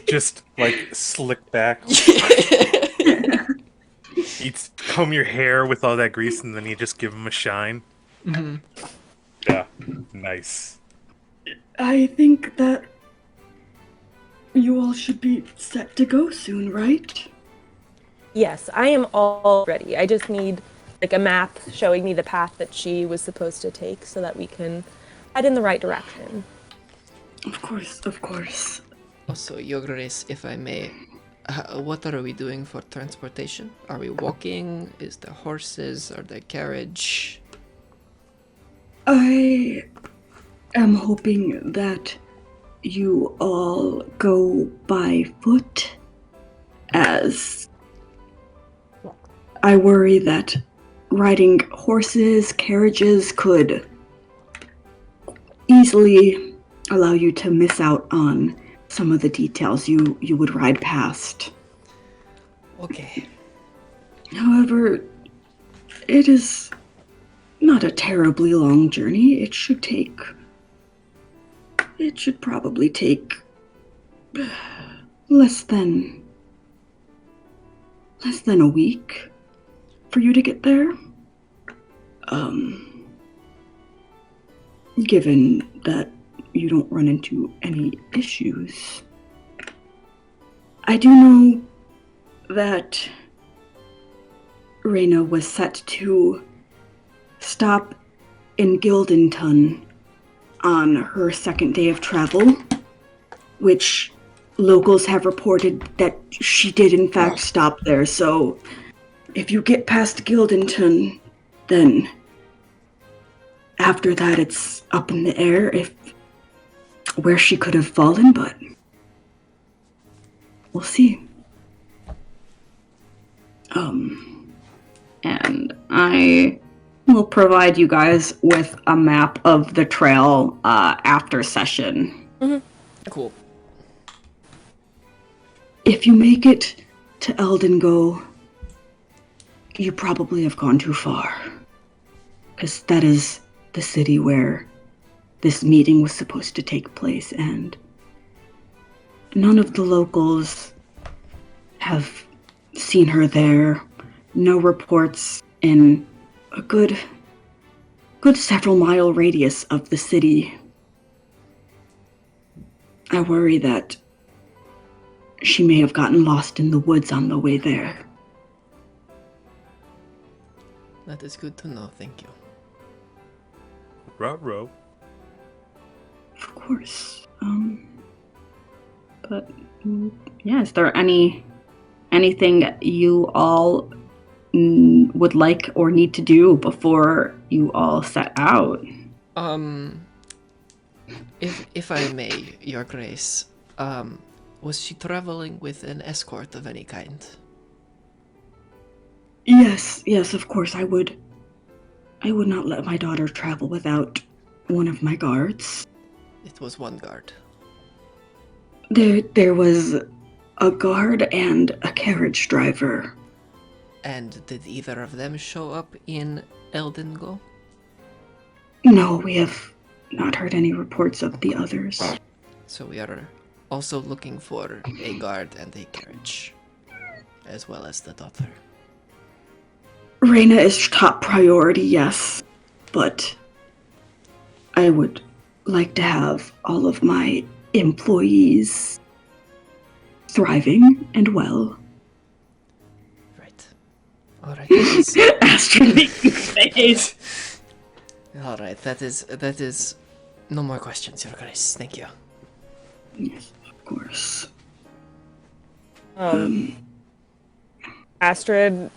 Just like slick back. You comb your hair with all that grease, and then you just give them a shine. Mm-hmm. Yeah, nice. I think that you all should be set to go soon, right? Yes, I am all ready. I just need like a map showing me the path that she was supposed to take so that we can head in the right direction. Of course, of course. Also, Your Grace, if I may, what are we doing for transportation? Are we walking? Is there horses? Are there carriage? I am hoping that you all go by foot, as I worry that riding horses, carriages could easily allow you to miss out on some of the details you would ride past. Okay. However, it is not a terribly long journey. It should probably take less than a week for you to get there. Given that you don't run into any issues. I do know that Reyna was set to stop in Gildenton on her second day of travel, which locals have reported that she did in fact stop there. So if you get past Gildenton, then after that it's up in the air if where she could have fallen, but we'll see. And I will provide you guys with a map of the trail after session. Cool. If you make it to Eldengo, you probably have gone too far. Because that is the city where this meeting was supposed to take place, and none of the locals have seen her there. No reports in a good good several mile radius of the city. I worry that she may have gotten lost in the woods on the way there. That is good to know, thank you. Ruh-roh. Of course. But yeah, is there anything you all would like or need to do before you all set out? If I may, Your Grace, was she traveling with an escort of any kind? Yes, of course. I would not let my daughter travel without one of my guards. It was one guard. There was a guard and a carriage driver. And did either of them show up in Eldengo? No, we have not heard any reports of the others. So we are also looking for a guard and a carriage, as well as the daughter. Reyna is top priority, yes, but I would like to have all of my employees thriving and well. Right. All right. Astrid making face. All right. That is no more questions, Your Grace. Thank you. Yes, of course. Astrid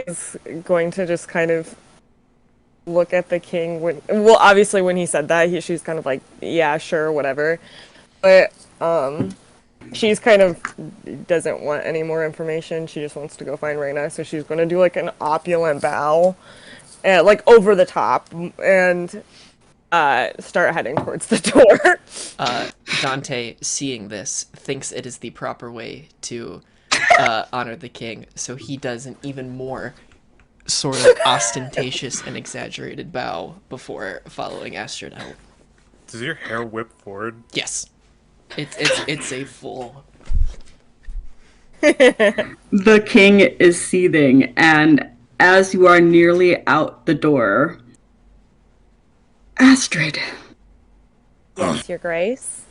is going to just kind of look at the king obviously when he said that, she's kind of like, yeah, sure, whatever. But she's kind of doesn't want any more information. She just wants to go find Reyna, so she's going to do like an opulent bow, like over the top, and start heading towards the door. Dante, seeing this, thinks it is the proper way to honor the king, so he does an even more sort of ostentatious and exaggerated bow before following Astrid out. Does your hair whip forward? Yes. It's a full... The king is seething, and as you are nearly out the door, Astrid. Yes, Your Grace.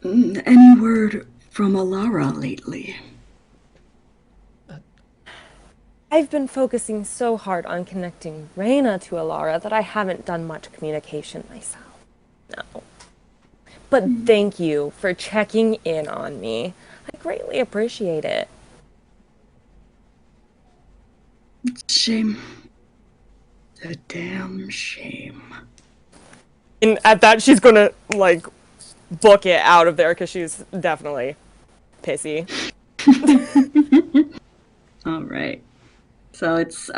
Any word from Alara lately? I've been focusing so hard on connecting Reyna to Alara that I haven't done much communication myself. No. But thank you for checking in on me. I greatly appreciate it. It's a shame. A damn shame. And at that, she's gonna, like, book it out of there because she's definitely pissy. All right. So it's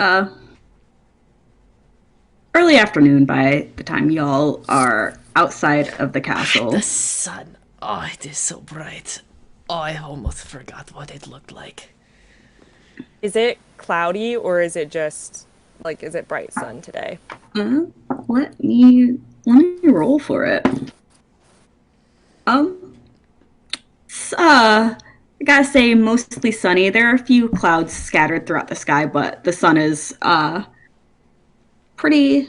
early afternoon by the time y'all are outside of the castle. The sun. Oh, it is so bright. Oh, I almost forgot what it looked like. Is it cloudy or is it just, like, is it bright sun today? Let me roll for it. I gotta say, mostly sunny. There are a few clouds scattered throughout the sky, but the sun is pretty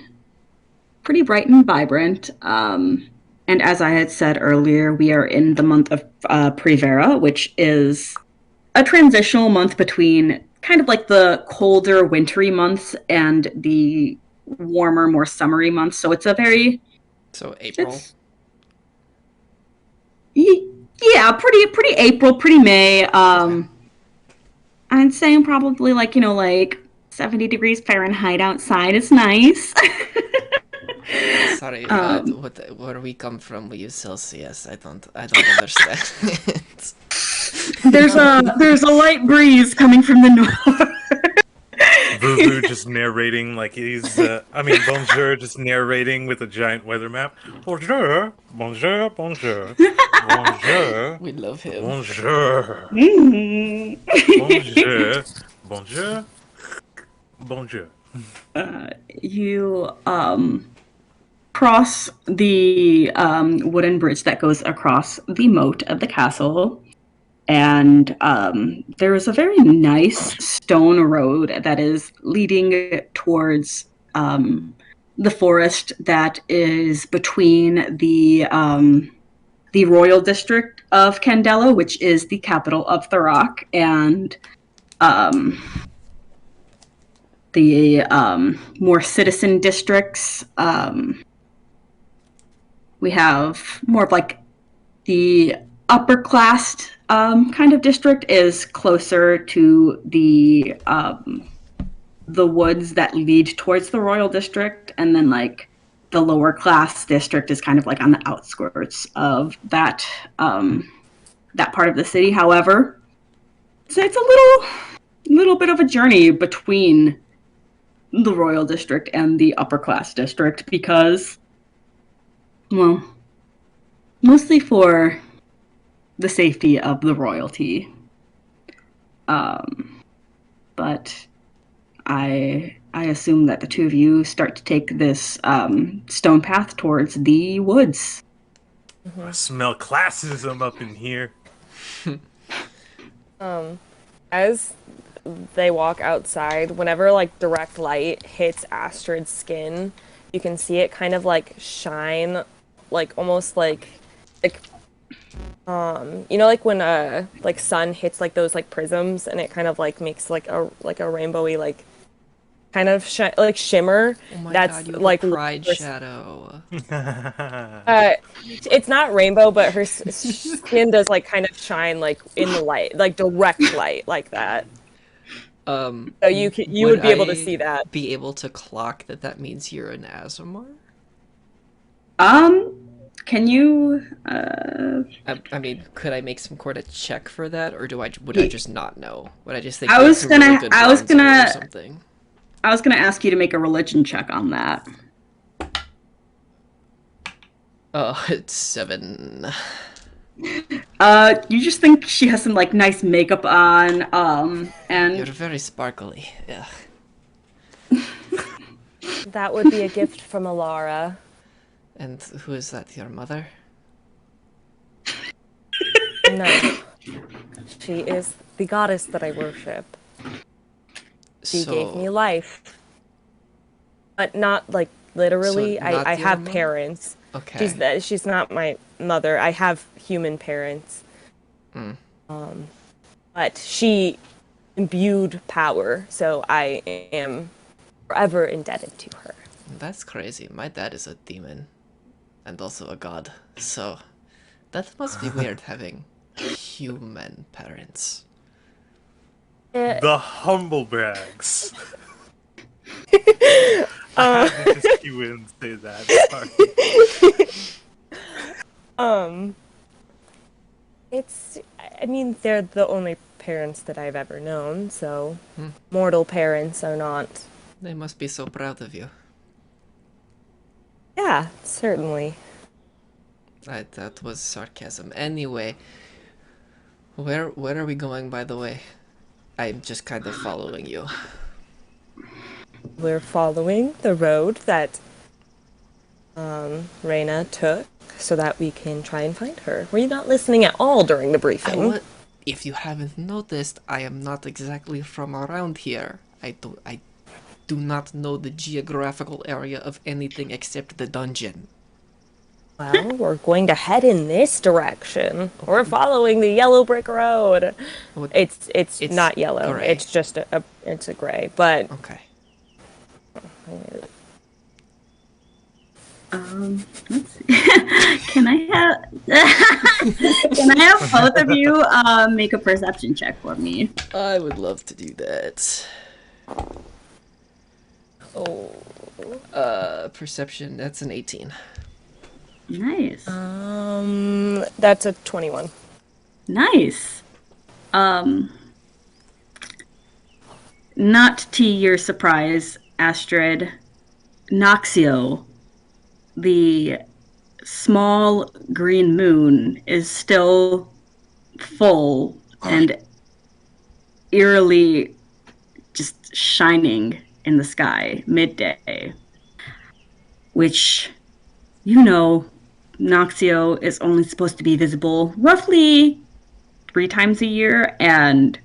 bright and vibrant. And as I had said earlier, we are in the month of Primavera, which is a transitional month between kind of like the colder, wintry months and the warmer, more summery months. So it's a very... So April? Yeah, pretty April, pretty May. I'd say probably like 70 degrees Fahrenheit outside is nice. Sorry, where we come from, we use Celsius. I don't understand. There's a light breeze coming from the north. Vuvu just narrating like he's, Bonjour just narrating with a giant weather map. Bonjour, bonjour, bonjour, bonjour. We love him. Bonjour. Bonjour. Bonjour. Bonjour. You cross the wooden bridge that goes across the moat of the castle. And there is a very nice stone road that is leading towards the forest that is between the royal district of Candela, which is the capital of Thurrock, and the more citizen districts. We have more of like the upper class kind of district is closer to the woods that lead towards the royal district, and then like the lower class district is kind of like on the outskirts of that that part of the city. However, so it's a little bit of a journey between the royal district and the upper class district because, well, mostly for the safety of the royalty. But I assume that the two of you start to take this stone path towards the woods. I smell classism up in here. As they walk outside, whenever like direct light hits Astrid's skin, you can see it kind of like shine, like almost like you know, like when like sun hits like those like prisms and it kind of like makes like a rainbowy like kind of like shimmer. Oh my That's God, you have like a pride shadow. it's not rainbow, but her skin does like kind of shine like in the light, like direct light like that. So you would be able to see that. Be able to clock that means you're an aasimar? Can you I mean, could I make some kind of check for that, or would I just not know? Would I just think I was gonna or something? I was gonna ask you to make a religion check on that. Oh, it's 7. You just think she has some like nice makeup on, and You're very sparkly. Yeah. That would be a gift from Alara. And who is that? Your mother? No. She is the goddess that I worship. She gave me life. But not like literally. So not I your have mom? parents. Okay. She's not my mother. I have human parents. But she imbued power, so I am forever indebted to her. That's crazy. My dad is a demon. And also a god. So that must be weird having human parents. The humble brags. I had to just cue in and say that. Sorry. I mean, they're the only parents that I've ever known, so mortal parents are not. They must be so proud of you. Yeah, certainly. That was sarcasm. Anyway, where are we going, by the way? I'm just kind of following you. We're following the road that Reyna took so that we can try and find her. Were you not listening at all during the briefing? If you haven't noticed, I am not exactly from around here. I do not know the geographical area of anything except the dungeon. Well, we're going to head in this direction. We're following the yellow brick road. It's not yellow. Gray. It's just it's a gray. But Okay. let's see. Can I have both of you make a perception check for me? I would love to do that. Perception, that's an 18. Nice. That's a 21. Nice. Not to your surprise, Astrid, Noxio, the small green moon, is still full and eerily just shining in the sky midday, which, you know, Noxio is only supposed to be visible roughly 3 times a year, and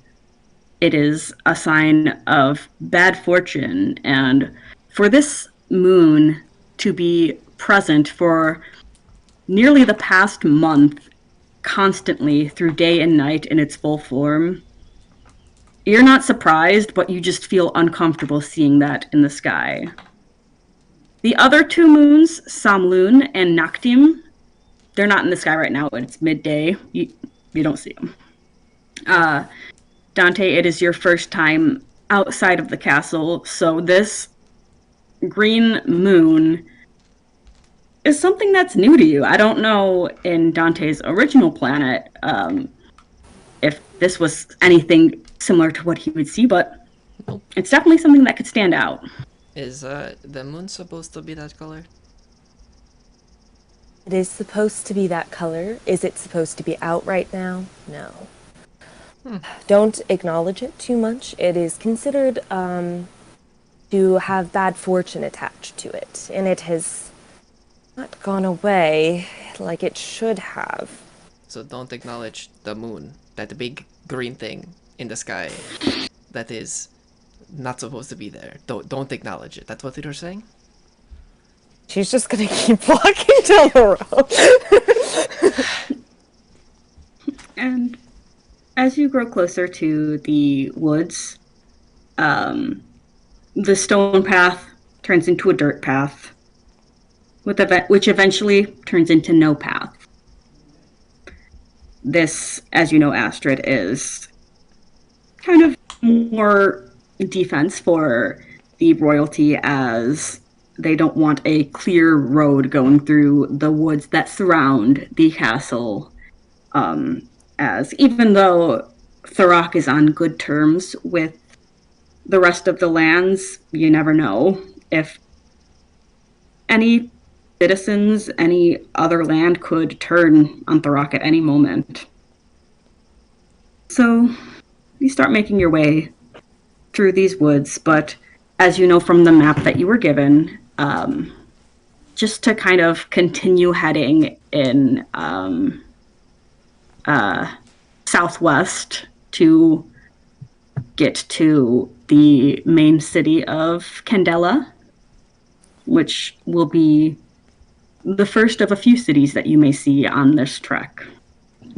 it is a sign of bad fortune. And for this moon to be present for nearly the past month, constantly through day and night in its full form. You're not surprised, but you just feel uncomfortable seeing that in the sky. The other two moons, Samlun and Naktim, they're not in the sky right now. It's midday. You don't see them. Dante, it is your first time outside of the castle, so this green moon is something that's new to you. I don't know in Dante's original planet if this was anything similar to what he would see, but it's definitely something that could stand out. Is the moon supposed to be that color? It is supposed to be that color. Is it supposed to be out right now? No. Don't acknowledge it too much. It is considered to have bad fortune attached to it, and it has not gone away like it should have. So don't acknowledge the moon, that big green thing in the sky that is not supposed to be there. Don't acknowledge it. That's what you're saying? She's just gonna keep walking down the road. And as you grow closer to the woods, the stone path turns into a dirt path, which eventually turns into no path. This, as you know, Astrid, is kind of more defense for the royalty, as they don't want a clear road going through the woods that surround the castle. As even though Thorak is on good terms with the rest of the lands, you never know if any citizens, any other land could turn on Thorak at any moment. So you start making your way through these woods, but as you know from the map that you were given, just to kind of continue heading in southwest to get to the main city of Candela, which will be the first of a few cities that you may see on this trek.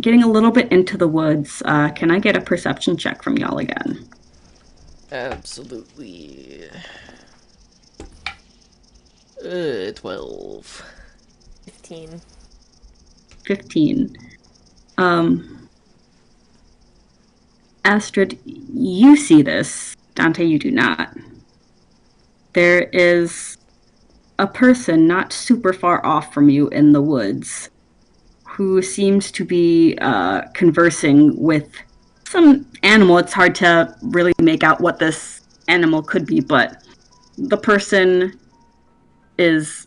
Getting a little bit into the woods, can I get a perception check from y'all again? Absolutely. 12. 15. 15. Astrid, you see this. Dante, you do not. There is a person not super far off from you in the woods who seems to be conversing with some animal. It's hard to really make out what this animal could be, but the person is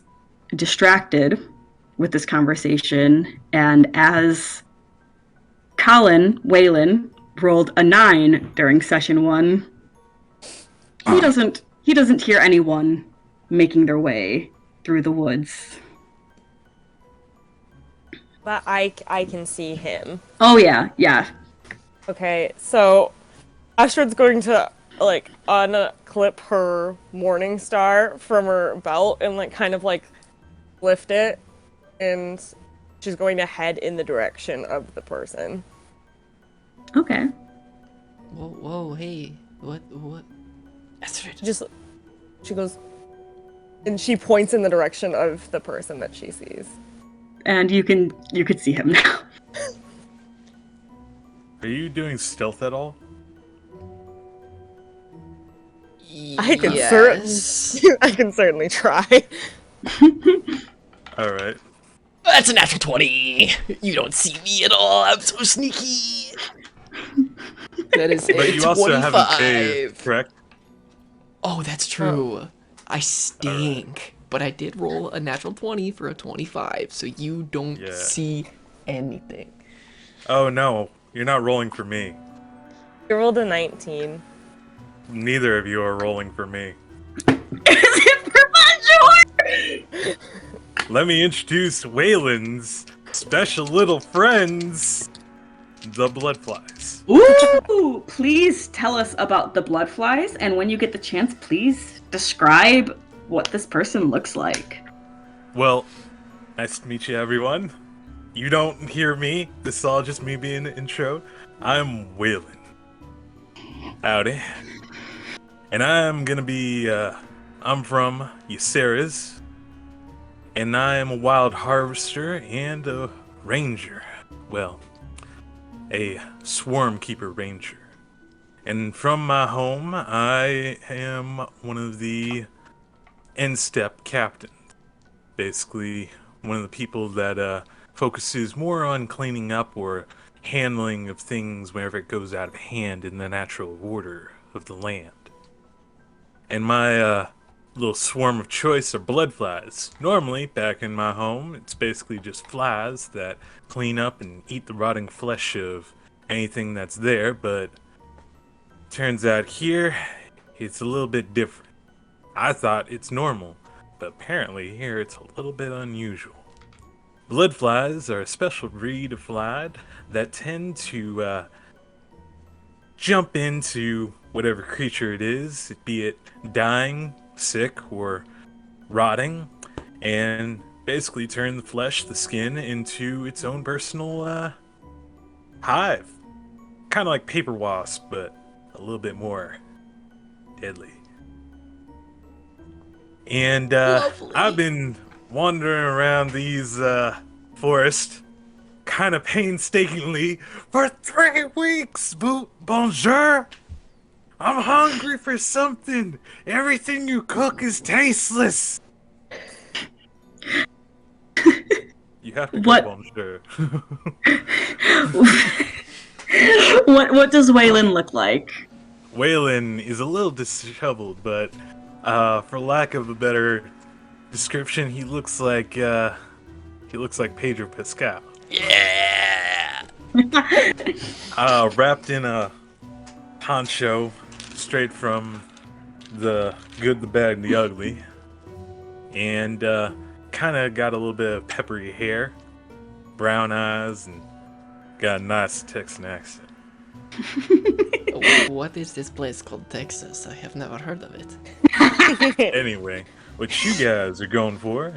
distracted with this conversation, and as Waylon rolled a 9 during session 1, he doesn't hear anyone making their way through the woods. But I can see him. Oh yeah. Okay, so Astrid's going to like unclip her morning star from her belt and like kind of like lift it, and she's going to head in the direction of the person. Okay. Whoa, hey, what? Astrid. She goes, and she points in the direction of the person that she sees. And you could see him now. Are you doing stealth at all? I can Yes. I can certainly try. All right. That's a natural 20. You don't see me at all. I'm so sneaky. That is But a you also 25. haven't saved, correct? Oh, that's true. I stink. But I did roll a natural 20 for a 25, so you don't see anything. Oh no, you're not rolling for me. You rolled a 19. Neither of you are rolling for me. Is it for Bonjour? Let me introduce Waylon's special little friends, the Bloodflies. Ooh! Please tell us about the bloodflies, and when you get the chance, please describe what this person looks like. Well, nice to meet you, everyone. You don't hear me. This is all just me being the intro. I'm Waylon. Howdy. And I'm gonna be, I'm from Ysera's. And I am a wild harvester and a ranger. Well, a swarm keeper ranger. And from my home, I am one of the end-step captains. Basically, one of the people that focuses more on cleaning up or handling of things whenever it goes out of hand in the natural order of the land. And my little swarm of choice are blood flies. Normally, back in my home, it's basically just flies that clean up and eat the rotting flesh of anything that's there, but turns out here, it's a little bit different. I thought it's normal, but apparently here it's a little bit unusual. Blood flies are a special breed of fly that tend to jump into whatever creature it is, be it dying, sick, or rotting, and basically turn the flesh, the skin, into its own personal hive. Kind of like paper wasp, but a little bit more deadly. And Lovely. I've been wandering around these forests kind of painstakingly for 3 weeks. Bonjour. I'm hungry for something. Everything you cook is tasteless. You have to go What? bonjour. What does Waylon look like? Waylon is a little disheveled, but for lack of a better description, he looks like Pedro Pascal. Yeah. Wrapped in a poncho, straight from the good, the bad, and the ugly, and kind of got a little bit of peppery hair, brown eyes, and got a nice Texan accent. What is this place called Texas? I have never heard of it. Anyway, what you guys are going for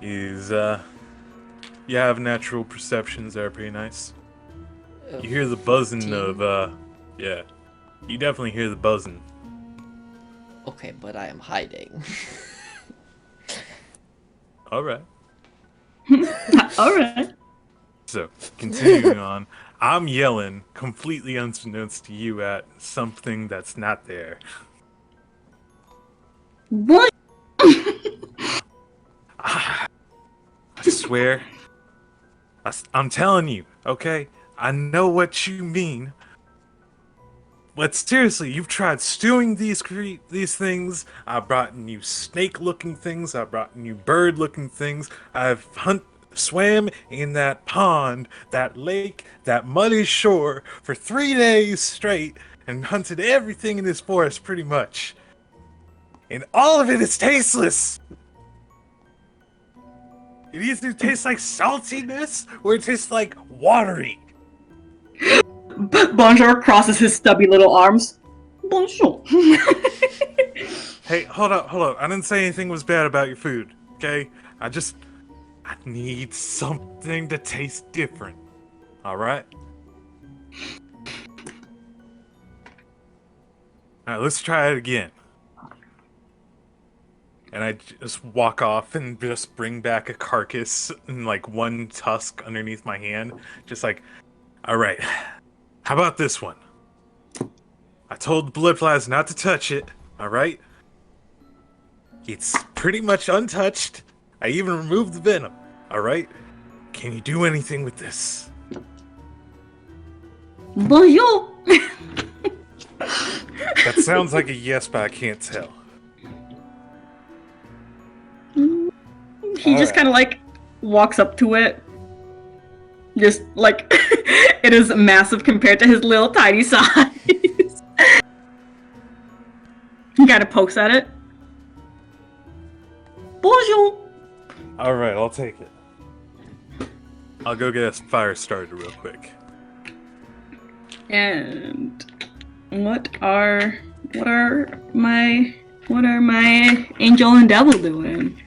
is you have natural perceptions that are pretty nice. You hear the buzzing 14? of yeah, you definitely hear the buzzing. Okay, but I am hiding. All right. All right. So, continuing on, I'm yelling, completely unbeknownst to you, at something that's not there. What? I swear. I'm telling you, okay? I know what you mean. But seriously, you've tried stewing these things. I've brought you snake-looking things. I've brought you bird-looking things. I've swam in that pond, that lake, that muddy shore for 3 days straight and hunted everything in this forest pretty much. And all of it is tasteless. It either tastes like saltiness or it tastes like watery. Bonjour crosses his stubby little arms. Bonjour. Hey, hold up. I didn't say anything was bad about your food, okay? I need something to taste different. Alright? Alright, let's try it again. And I just walk off and just bring back a carcass and like one tusk underneath my hand. Just like, alright, how about this one? I told the blood flies not to touch it, alright? It's pretty much untouched. I even removed the venom, alright? Can you do anything with this? Bonjour. That sounds like a yes, but I can't tell. He just kind of like walks up to it. Just like it is massive compared to his little tiny size. He kind of pokes at it. Bonjour. Alright, I'll take it. I'll go get a fire started real quick. And what are my angel and devil doing?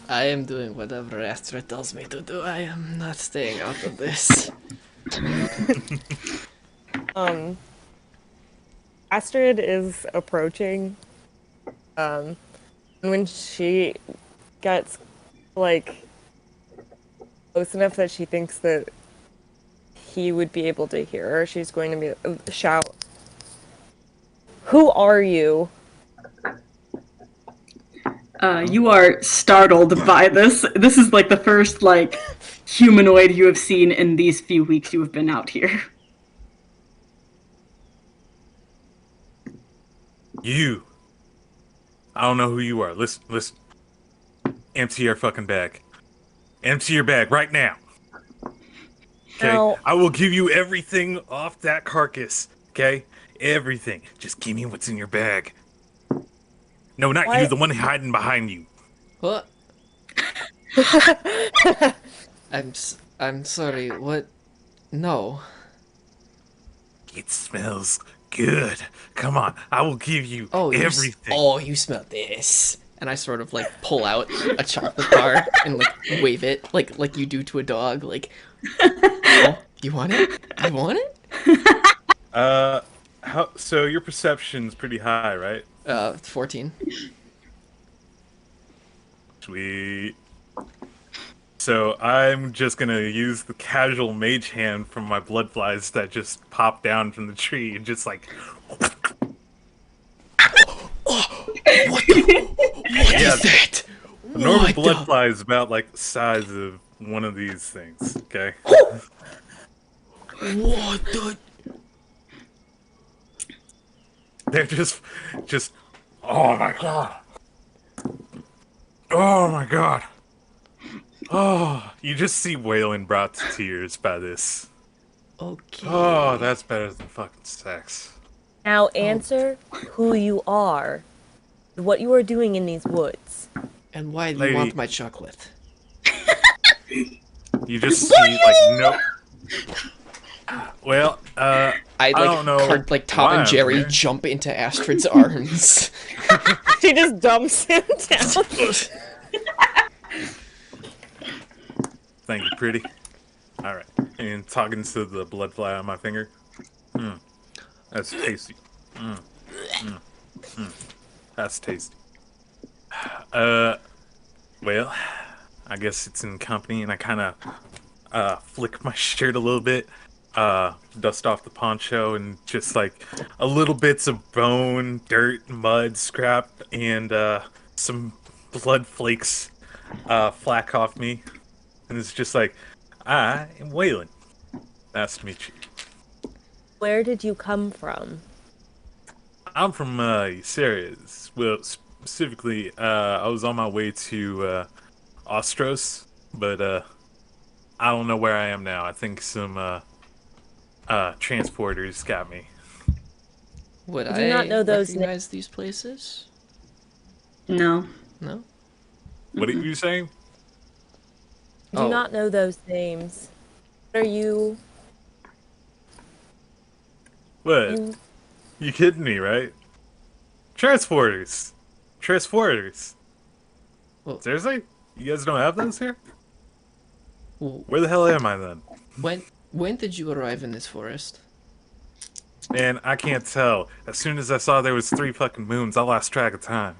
I am doing whatever Astrid tells me to do. I am not staying out of this. Astrid is approaching, and when she gets, like, close enough that she thinks that he would be able to hear her, she's going to be shout, "Who are you?" You are startled by this. This is like the first like humanoid you have seen in these few weeks you have been out here. You. I don't know who you are. Listen, listen. Empty your fucking bag. Empty your bag right now. Okay? Now- I will give you everything off that carcass. Okay? Everything. Just give me what's in your bag. No, not you, What? the one hiding behind you. What? I'm sorry. What? No. It smells good. Come on, I will give you Oh, everything. you smell this. And I sort of like pull out a chocolate bar and like wave it like you do to a dog. Like, oh, you want it? You want it? So your perception's pretty high, right? 14. Sweet. So I'm just gonna use the casual mage hand from my blood flies that just pop down from the tree and just like. What is that? A normal What blood the- fly is about like the size of one of these things. Okay. What the? They're just. Oh my god. Oh my god. Oh, you just see Waylon brought to tears by this. Okay. Oh, that's better than fucking sex. Now answer who you are, what you are doing in these woods. And why do Lady. you want my chocolate? You just see like no. Well, I like don't know like Tom why and I'm Jerry here. jump into Astrid's arms. She just dumps him down. Thank you, pretty. All right, and talking to the blood fly on my finger. That's tasty. That's tasty. Well, I guess it's in company, and I kind of flick my shirt a little bit, dust off the poncho, and just like a little bits of bone, dirt, mud, scrap, and some blood flakes flack off me. And it's just like, I am Waylon. Nice to meet you. Where did you come from? I'm from Ceres. Well, specifically, I was on my way to Ostros, but I don't know where I am now. I think some transporters got me. Would Do you not know those recognize these places? No. No. What are you saying? Do Oh. not know those names. What are you? What? You kidding me, right? Transporters. Transporters. Well, Seriously? You guys don't have those here? well, Where the hell am I then? when did you arrive in this forest? Man, I can't tell. As soon as I saw there was 3 fucking moons, I lost track of time.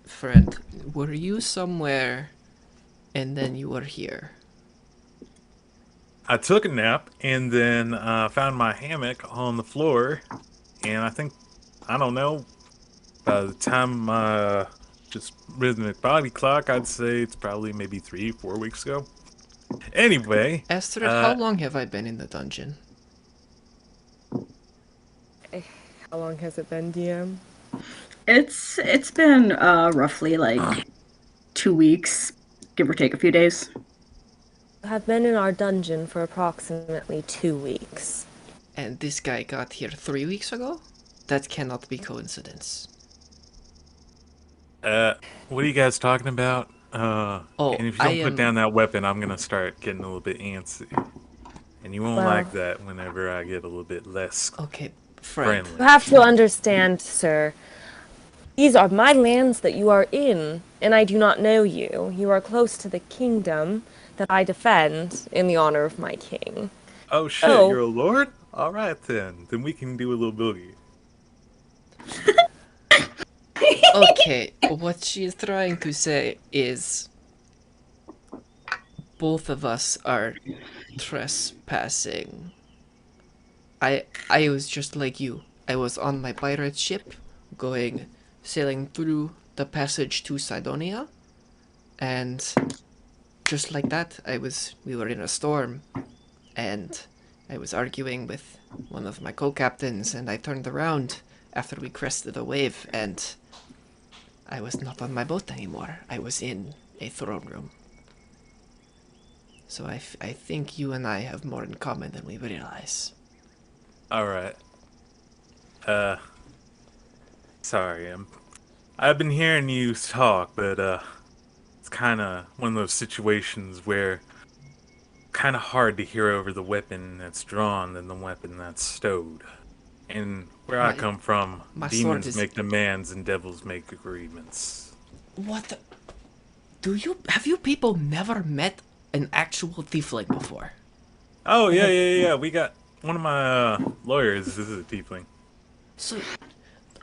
Friend, were you somewhere and then you were here? I took a nap and then found my hammock on the floor, and I don't know, by the time just rhythmic body clock, I'd say it's probably maybe 3-4 weeks ago. Anyway, Astrid, how long have I been in the dungeon? How long has it been, DM? It's been roughly like 2 weeks, give or take a few days. I have been in our dungeon for approximately 2 weeks. And this guy got here 3 weeks ago? That cannot be coincidence. what are you guys talking about? And if you don't put down that weapon, I'm gonna start getting a little bit antsy. And you won't Well- like that whenever I get a little bit less. Okay, friend. You have to understand, sir. These are my lands that you are in, and I do not know you. You are close to the kingdom that I defend in the honor of my king. Oh shit, Oh. you're a lord? Alright then. Then we can do a little boogie. Okay, what she is trying to say is both of us are trespassing. I was just like you. I was on my pirate ship sailing through the passage to Sidonia, and just like that we were in a storm, and I was arguing with one of my co-captains, and I turned around after we crested a wave, and I was not on my boat anymore. I was in a throne room. So I think you and I have more in common than we realize. Alright. Sorry, I've been hearing you talk, but, it's kinda one of those situations where kinda hard to hear over the weapon that's drawn than the weapon that's stowed. And where I come from, demons make demands and devils make agreements. What the... Have you people never met an actual tiefling before? Oh, yeah. We got... One of my, lawyers is a tiefling. So...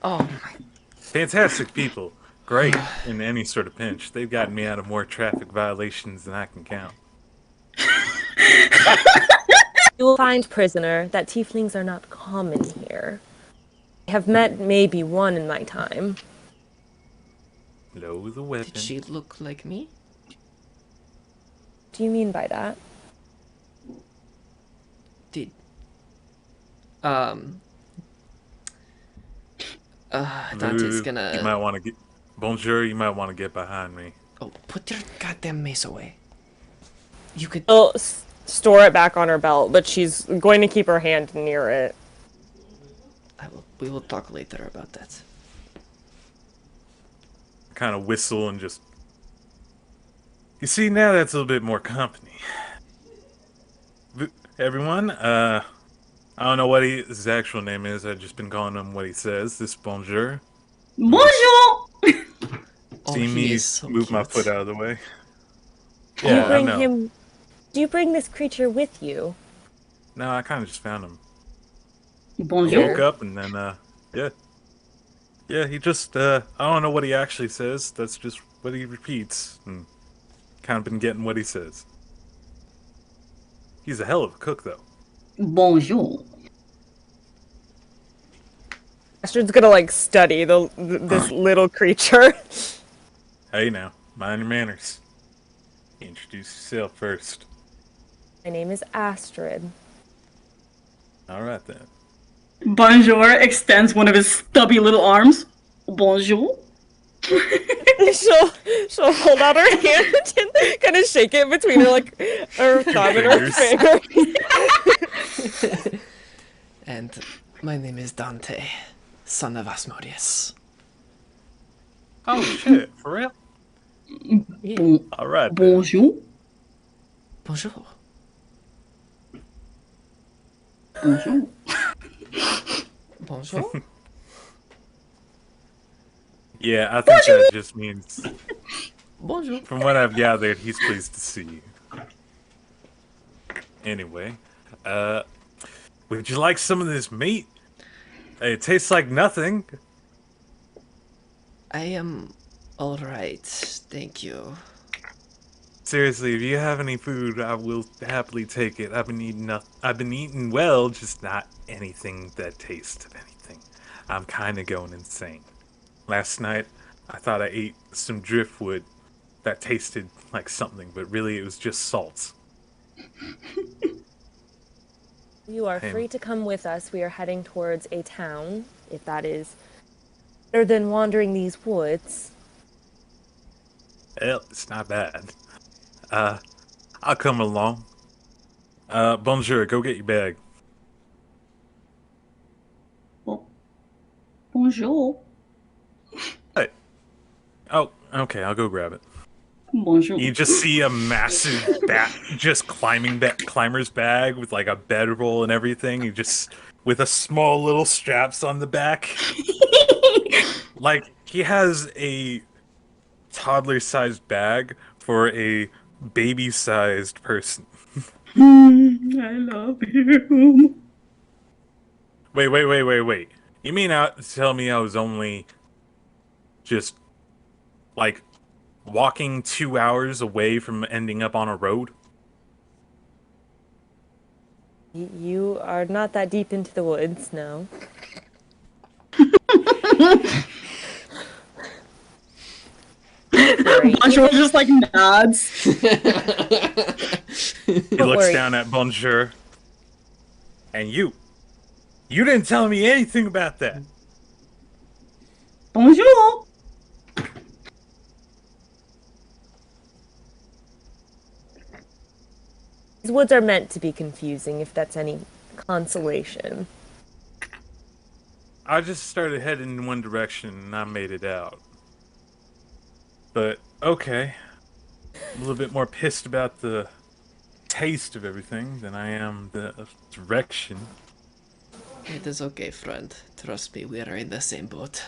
Oh my... Fantastic people. Great in any sort of pinch. They've gotten me out of more traffic violations than I can count. You will find, prisoner, that tieflings are not common here. I have met maybe one in my time. Low the weapon. Did she look like me? What do you mean by that? Dante's gonna... You might want to get... Bonjour, you might want to get behind me. Oh, put your goddamn mace away. You could... She'll store it back on her belt, but she's going to keep her hand near it. We will talk later about that. Kind of whistle and just... You see, now that's a little bit more company. Everyone, I don't know what his actual name is. I've just been calling him what he says. This bonjour. Bonjour! See me so move cute. my foot out of the way. Do Yeah, you bring I know. him? Do you bring this creature with you? No, I kind of just found him. I Bonjour. woke up and then, yeah. Yeah, he just, I don't know what he actually says. That's just what he repeats. And kind of been getting what he says. He's a hell of a cook, though. Bonjour. Astrid's gonna like study this little creature. Hey now, mind your manners. Introduce yourself first. My name is Astrid. Alright then. Bonjour extends one of his stubby little arms. Bonjour. she'll hold out her hand and kind of shake it between her her thumb and her finger. And my name is Dante, son of Asmodeus. Oh shit, for real? Bon- Alright then. Bonjour. Bonjour. Bonjour. Bonjour. Yeah, I think that just means, Bonjour. from what I've gathered, he's pleased to see you. Anyway, would you like some of this meat? It tastes like nothing. I am alright, thank you. Seriously, if you have any food, I will happily take it. I've been eating well, just not anything that tastes of anything. I'm kind of going insane. Last night, I thought I ate some driftwood that tasted like something, but really it was just salt. You are free to come with us. We are heading towards a town, if that is better than wandering these woods. Well, it's not bad. I'll come along. Bonjour, go get your bag. Bonjour. Hey. Oh, okay, I'll go grab it. Bonjour. You just see a massive bat just climbing that climber's bag with like a bedroll and everything. He just with a small little straps on the back. Like, he has a toddler-sized bag for a baby-sized person. I love him. Wait. You mean out to tell me I was only just, like, walking 2 hours away from ending up on a road? You are not that deep into the woods, no. Bonjour just like nods. He looks down at Bonjour. And you didn't tell me anything about that. Bonjour. These woods are meant to be confusing, if that's any consolation. I just started heading in one direction and I made it out. But, okay. I'm a little bit more pissed about the taste of everything than I am the direction. It is okay, friend. Trust me, we are in the same boat.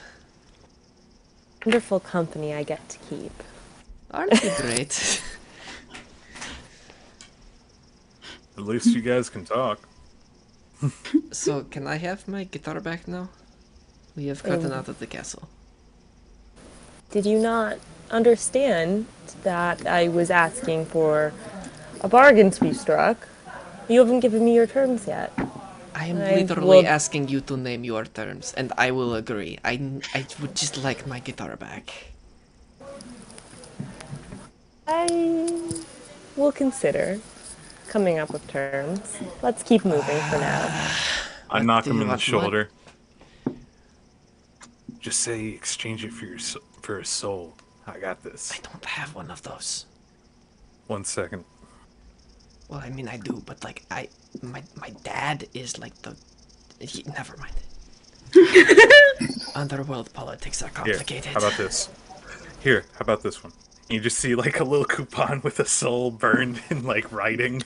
Wonderful company I get to keep. Aren't you great? At least you guys can talk. So, can I have my guitar back now? We have gotten out of the castle. Did you not understand that I was asking for a bargain to be struck? You haven't given me your terms yet. I am literally asking you to name your terms, and I will agree. I would just like my guitar back. I will consider coming up with terms. Let's keep moving for now. I knock him in the shoulder. Just say exchange it for a soul. I got this. I don't have one of those. 1 second. Well, I mean, I do, but like, my dad is like never mind. Underworld politics are complicated. Here, how about this? Here, how about this one? You just see like a little coupon with a soul burned in like writing.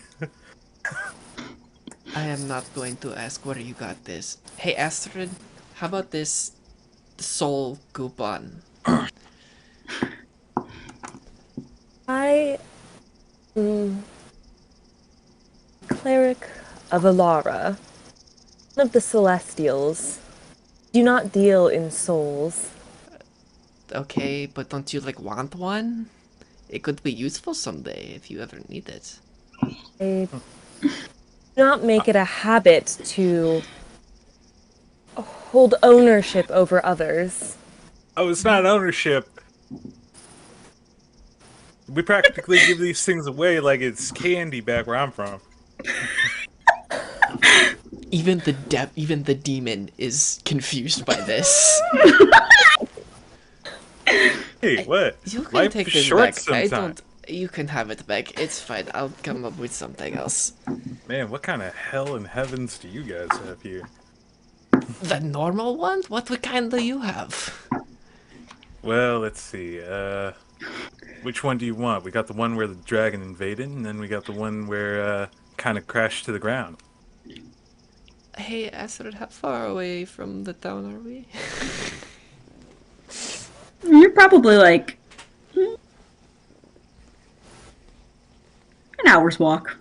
I am not going to ask where you got this. Hey, Astrid, how about this soul coupon? I cleric of Alara, one of the Celestials, do not deal in souls. Okay, but don't you like want one? It could be useful someday if you ever need it. I do not make it a habit to hold ownership over others. Oh, it's not ownership. We practically give these things away like it's candy back where I'm from. Even the demon is confused by this. Hey, what? You can Life take is this short back. sometimes. You can have it back. It's fine. I'll come up with something else. Man, what kind of hell and heavens do you guys have here? The normal one? What kind do you have? Well, let's see. Which one do you want? We got the one where the dragon invaded, and then we got the one where kind of crashed to the ground. Hey, Astrid, how far away from the town are we? You're probably like an hour's walk.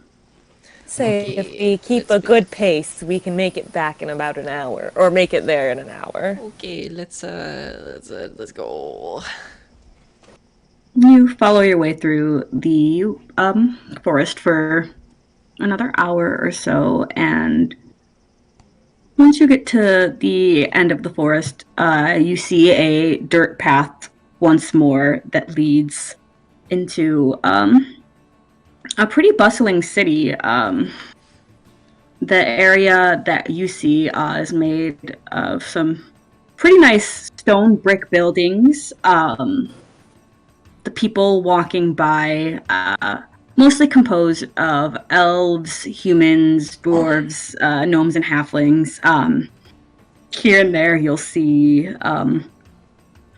Say, Okay, if we keep a good pace, we can make it back in about an hour, or make it there in an hour. Okay, let's go. You follow your way through the forest for another hour or so, and once you get to the end of the forest, you see a dirt path once more that leads into a pretty bustling city. The area that you see is made of some pretty nice stone brick buildings. The people walking by, mostly composed of elves, humans, dwarves, gnomes, and halflings. Here and there you'll see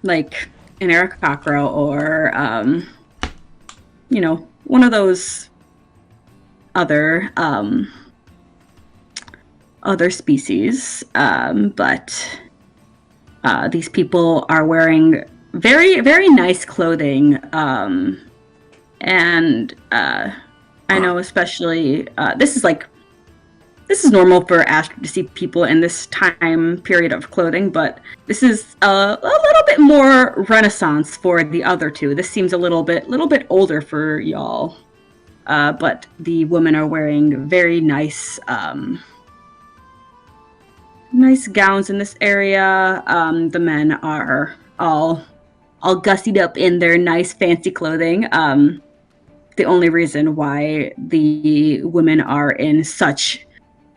like an Aarakocra or one of those other other species, but these people are wearing very, very nice clothing, and I know especially this is normal for Astrid to see people in this time period of clothing, but this is a little bit more Renaissance for the other two. This seems a little bit older for y'all, but the women are wearing very nice nice gowns in this area. The men are all gussied up in their nice fancy clothing. The only reason why the women are in such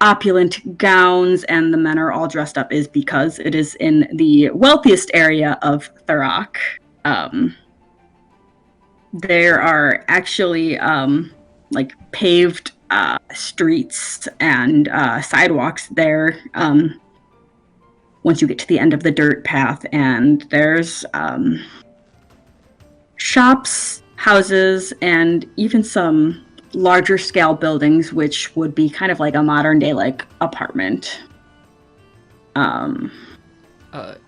opulent gowns and the men are all dressed up is because it is in the wealthiest area of Thurrock. There are actually like paved streets and sidewalks there once you get to the end of the dirt path, and there's shops, houses, and even some larger scale buildings, which would be kind of like a modern day like apartment.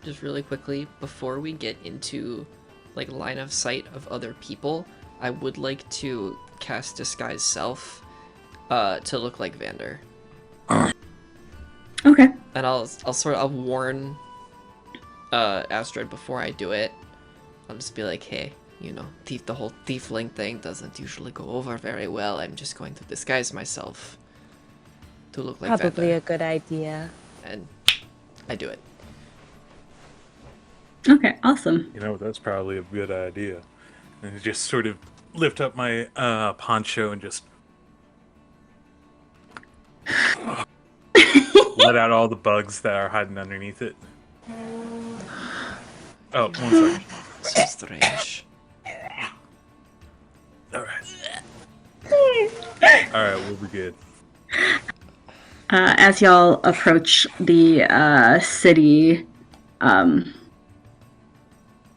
Just really quickly, before we get into like line of sight of other people, I would like to cast Disguise Self to look like Vander. Okay. And I'll warn Astrid before I do it. I'll just be like, hey, you know, the whole tiefling thing doesn't usually go over very well. I'm just going to disguise myself to look like Probably Vander. a good idea. And I do it. Okay, awesome. You know, that's probably a good idea. And just sort of lift up my poncho and just let out all the bugs that are hiding underneath it. Oh, 1 second. So strange. Alright, we'll be good. As y'all approach the city,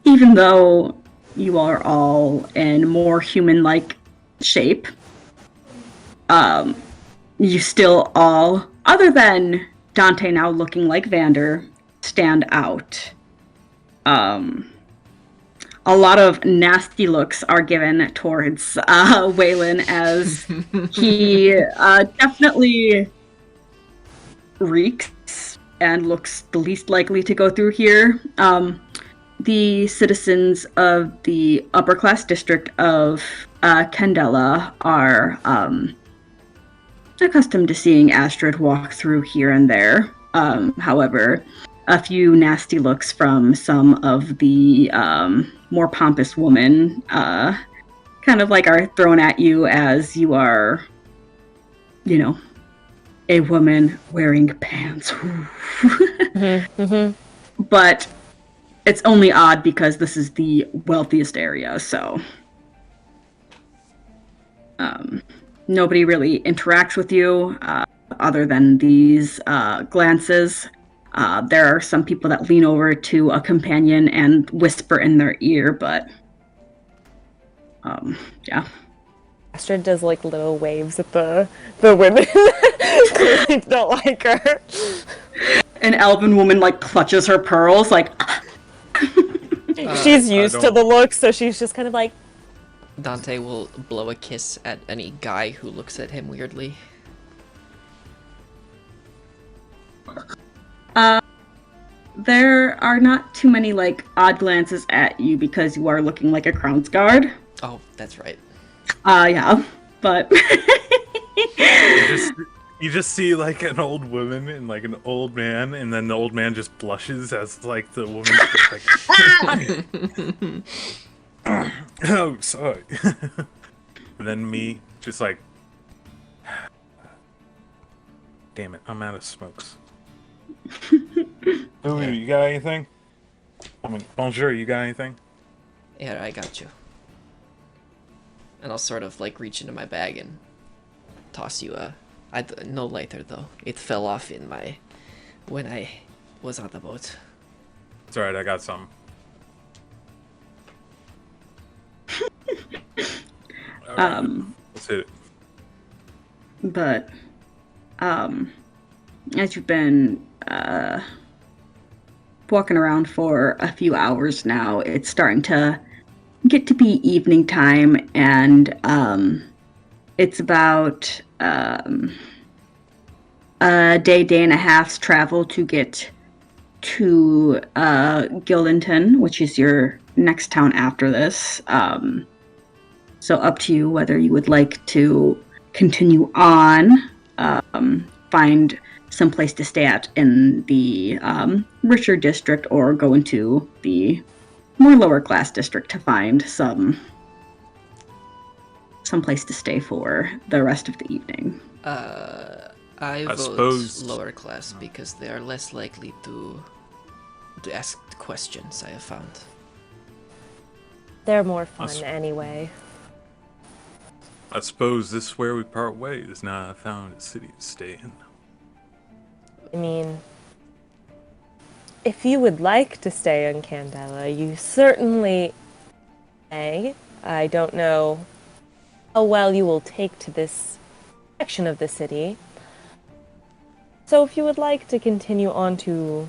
even though you are all in more human-like shape, you still all, other than Dante now looking like Vander, stand out. A lot of nasty looks are given towards Waylon, as he definitely reeks and looks the least likely to go through here. The citizens of the upper class district of Candela are accustomed to seeing Astrid walk through here and there. However, a few nasty looks from some of the more pompous women kind of like are thrown at you as you are, you know, a woman wearing pants. But it's only odd because this is the wealthiest area, so nobody really interacts with you other than these glances. There are some people that lean over to a companion and whisper in their ear, but yeah. Astrid does like little waves at the women. Clearly don't like her. An elven woman like clutches her pearls, like. She's used to the look, so she's just kind of like. Dante will blow a kiss at any guy who looks at him weirdly. There are not too many like odd glances at you because you are looking like a crown's guard. Oh, that's right. Yeah, but You just see like an old woman and like an old man, and then the old man just blushes as like the woman like, oh, sorry. And then me just like, damn it, I'm out of smokes. Ooh, you got anything? I mean, bonjour, you got anything? Yeah, I got you. And I'll sort of like reach into my bag and toss you a. No lighter though. It fell off when I was on the boat. It's alright, I got some. Right, let's hit it. but as you've been walking around for a few hours now, it's starting to get to be evening time, and it's about a day and a half's travel to get to Gildenton, which is your next town after this. So up to you whether you would like to continue on, find some place to stay at in the richer district, or go into the more lower class district to find some place to stay for the rest of the evening. I vote suppose- lower class because they are less likely to ask questions, I have found. They're more fun Us- anyway. I suppose this is where we part ways. Now I found a city to stay in. I mean, if you would like to stay in Candela, you certainly may. I don't know how well you will take to this section of the city. So if you would like to continue on to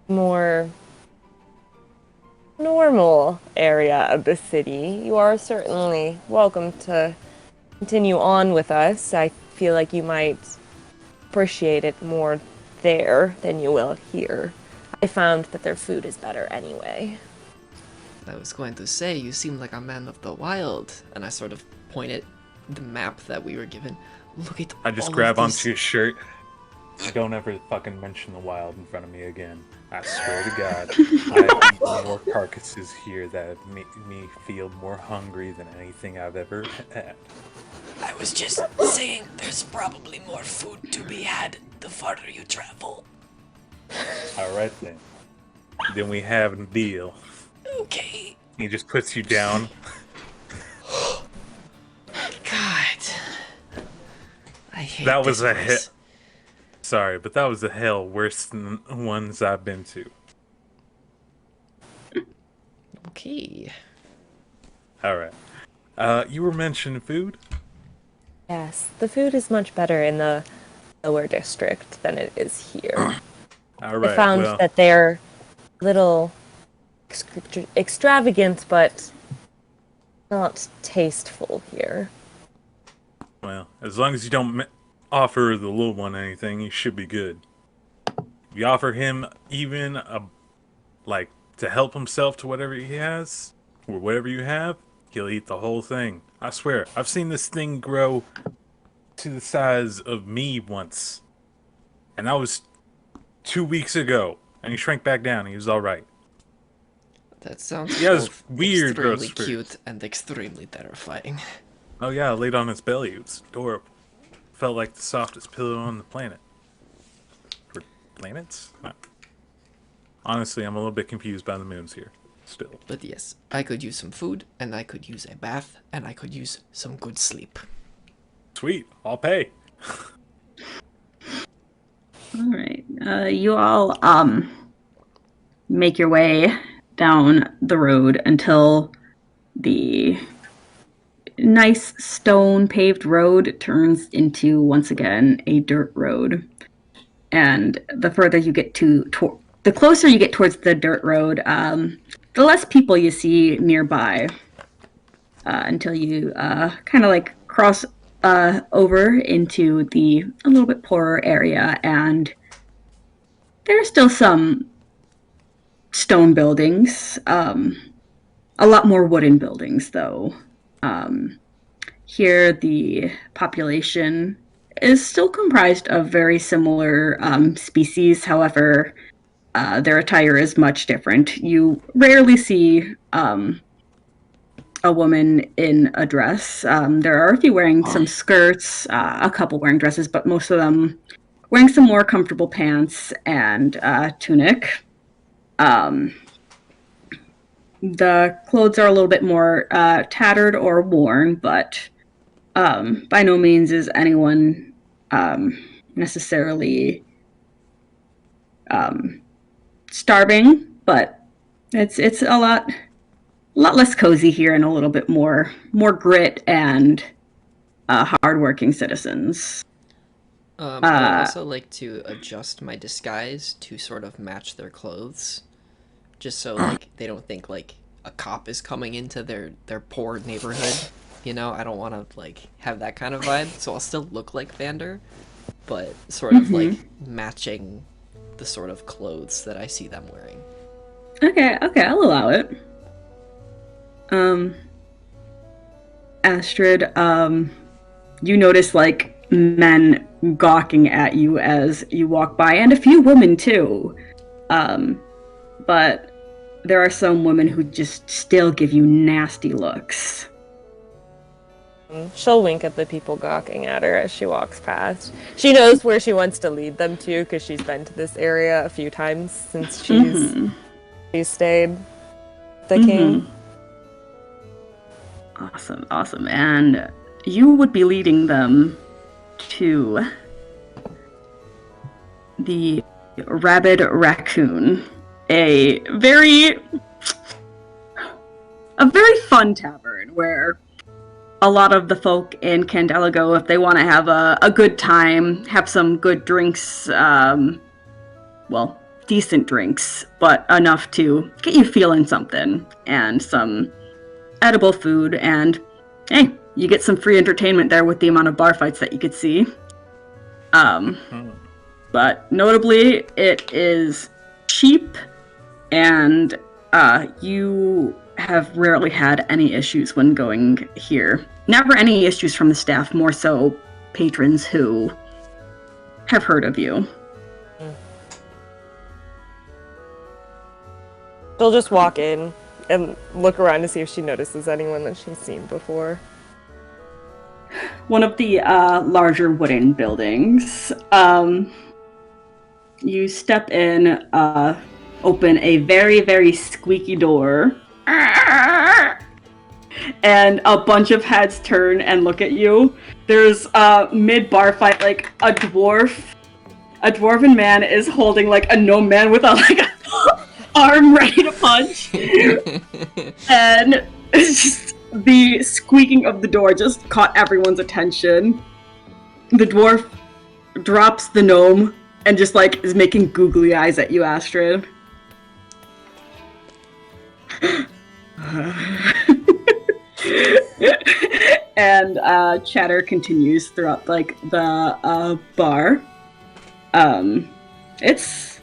more normal area of the city, you are certainly welcome to continue on with us. I feel like you might appreciate it more there than you will here. I found that their food is better anyway. I was going to say, you seem like a man of the wild, and I sort of point at the map that we were given. Look at I just all grab of onto these- your shirt. Don't ever fucking mention the wild in front of me again. I swear to God, I've eaten more carcasses here that have made me feel more hungry than anything I've ever had. I was just saying there's probably more food to be had the farther you travel. Alright then. Then we have a deal. Okay. He just puts you down. God. I hate That was this a place. hit. Sorry, but that was the hell worse than the ones I've been to. Okay. Alright. You were mentioning food? Yes, the food is much better in the lower district than it is here. Alright, I found well, that they're little extravagant, but not tasteful here. well, as long as you don't offer the little one anything, you should be good. You offer him even like to help himself to whatever he has or whatever you have, he'll eat the whole thing. I swear, I've seen this thing grow to the size of me once, and that was 2 weeks ago. And he shrank back down. And he was all right. That sounds He has both weird growth extremely spurts. cute and extremely terrifying. Oh yeah, I laid on his belly. It was adorable. Felt like the softest pillow on the planet. For planets? No. Honestly, I'm a little bit confused by the moons here. Still. But yes, I could use some food, and I could use a bath, and I could use some good sleep. Sweet. I'll pay. All right. You all make your way down the road until the nice stone paved road turns into, once again, a dirt road. And the further you get the closer you get towards the dirt road, the less people you see nearby, until you kind of like cross over into the a little bit poorer area, and there are still some stone buildings, a lot more wooden buildings though. Here the population is still comprised of very similar species. However, their attire is much different. You rarely see a woman in a dress. There are a few wearing some skirts, a couple wearing dresses, but most of them wearing some more comfortable pants and tunic. The clothes are a little bit more tattered or worn, but by no means is anyone necessarily starving, but it's a lot less cozy here and a little bit more grit and hardworking citizens. I would also like to adjust my disguise to sort of match their clothes, just so like they don't think like a cop is coming into their poor neighborhood. You know, I don't want to like have that kind of vibe, so I'll still look like Vander, but sort of like matching the sort of clothes that I see them wearing. Okay, I'll allow it. Astrid, you notice like men gawking at you as you walk by, and a few women too. But there are some women who just still give you nasty looks. She'll wink at the people gawking at her as she walks past. She knows where she wants to lead them to because she's been to this area a few times since she's stayed with the king. Awesome. And you would be leading them to the Rabid Raccoon, a very fun tavern where a lot of the folk in Candela go if they want to have a good time, have some good drinks, decent drinks, but enough to get you feeling something, and some edible food, and hey, you get some free entertainment there with the amount of bar fights that you could see. But notably, it is cheap, and you have rarely had any issues when going here. Never any issues from the staff, more so patrons who have heard of you. She'll just walk in and look around to see if she notices anyone that she's seen before. One of the larger wooden buildings. You step in, open a very, very squeaky door, and a bunch of heads turn and look at you. There's mid-bar fight, like a dwarven man is holding like a gnome man with a arm ready to punch, and it's just the squeaking of the door just caught everyone's attention. The dwarf drops the gnome and just like is making googly eyes at you, Astrid. And chatter continues throughout like the bar. It's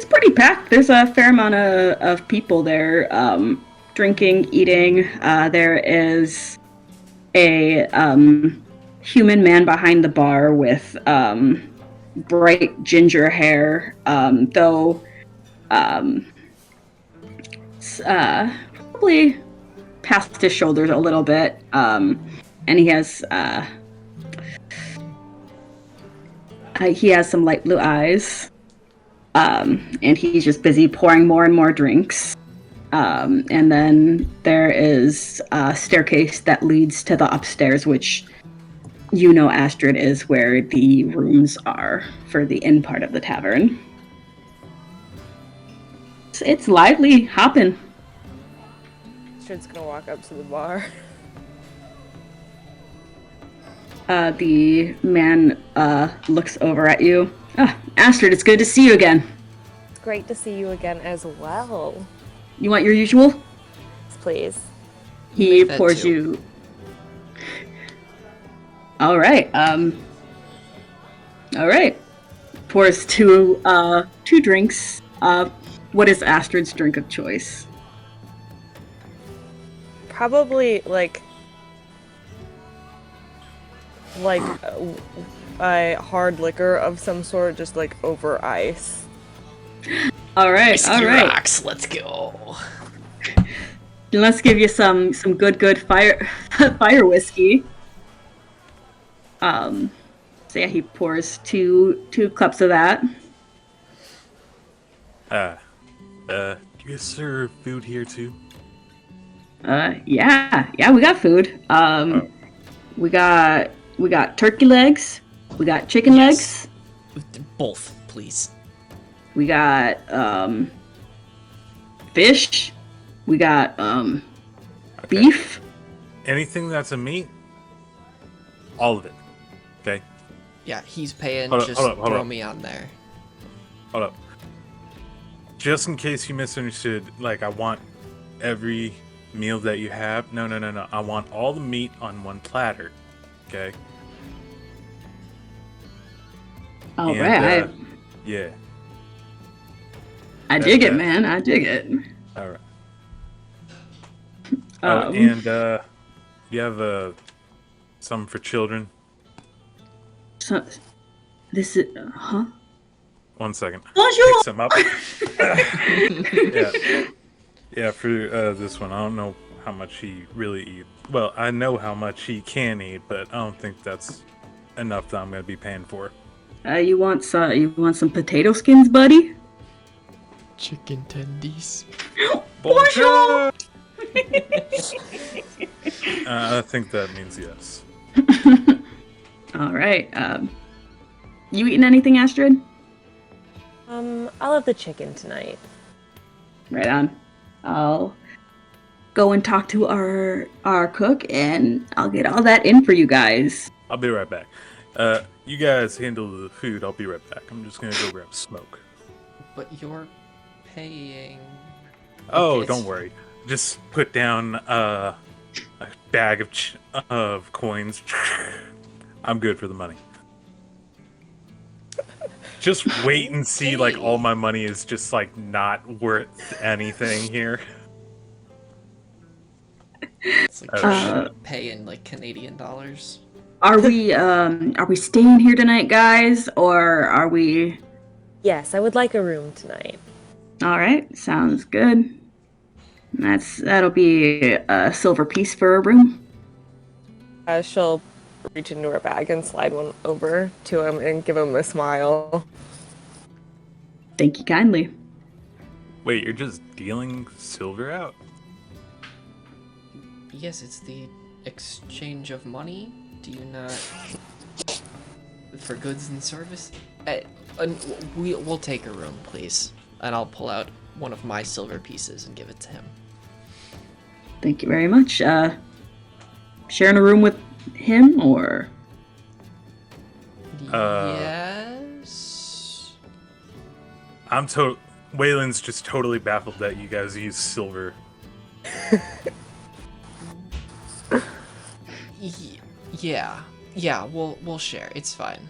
pretty packed. There's a fair amount of people there, drinking, eating. There is a human man behind the bar with bright ginger hair, though probably past his shoulders a little bit, and he has some light blue eyes, and he's just busy pouring more and more drinks. And then there is a staircase that leads to the upstairs, which you know, Astrid, is where the rooms are for the inn part of the tavern. It's lively, hopping. Astrid's gonna walk up to the bar. The man looks over at you. Astrid, it's good to see you again. It's great to see you again as well. You want your usual? Please. He pours you. All right. Pours two drinks. What is Astrid's drink of choice? Probably like a hard liquor of some sort, just like over ice. All right. Rocks, let's go. Let's give you some good fire whiskey. So yeah, he pours two cups of that. Do you serve food here too? Yeah, we got food. We got turkey legs. We got chicken legs. Both, please. We got fish. We got beef. Anything that's a meat, all of it. Okay. Yeah, he's paying. Hold up, Just hold up, hold throw up. me on there. Hold up. Just in case you misunderstood, like, I want every meal that you have. No. I want all the meat on one platter. Okay? All And, right. yeah. I dig it, man. I dig it. All right. Um, You have some for children? So, this is, huh? 1 second. Bonjour! Pick some up. Yeah, for this one, I don't know how much he really eats. Well, I know how much he can eat, but I don't think that's enough that I'm going to be paying for. You want some potato skins, buddy? Chicken tendies. Bonjour! I think that means yes. All right. You eating anything, Astrid? I'll have the chicken tonight. Right on. I'll go and talk to our cook, and I'll get all that in for you guys. I'll be right back. You guys handle the food. I'll be right back. I'm just going to go grab smoke. But you're paying. Oh, Okay, don't worry. Just put down a bag of coins. I'm good for the money. Just wait and see, like, all my money is just, like, not worth anything here. It's like you should pay in like Canadian dollars. Are we staying here tonight, guys, or are we? Yes, I would like a room tonight. All right, sounds good. That'll be a silver piece for a room. She'll reach into her bag and slide one over to him and give him a smile. Thank you kindly. Wait, you're just dealing silver out? Yes, it's the exchange of money. Do you not for goods and service? We'll take a room, please, and I'll pull out one of my silver pieces and give it to him. Thank you very much. Sharing a room with him, or? Yes. Waylon's just totally baffled that you guys use silver. Yeah, we'll share. It's fine.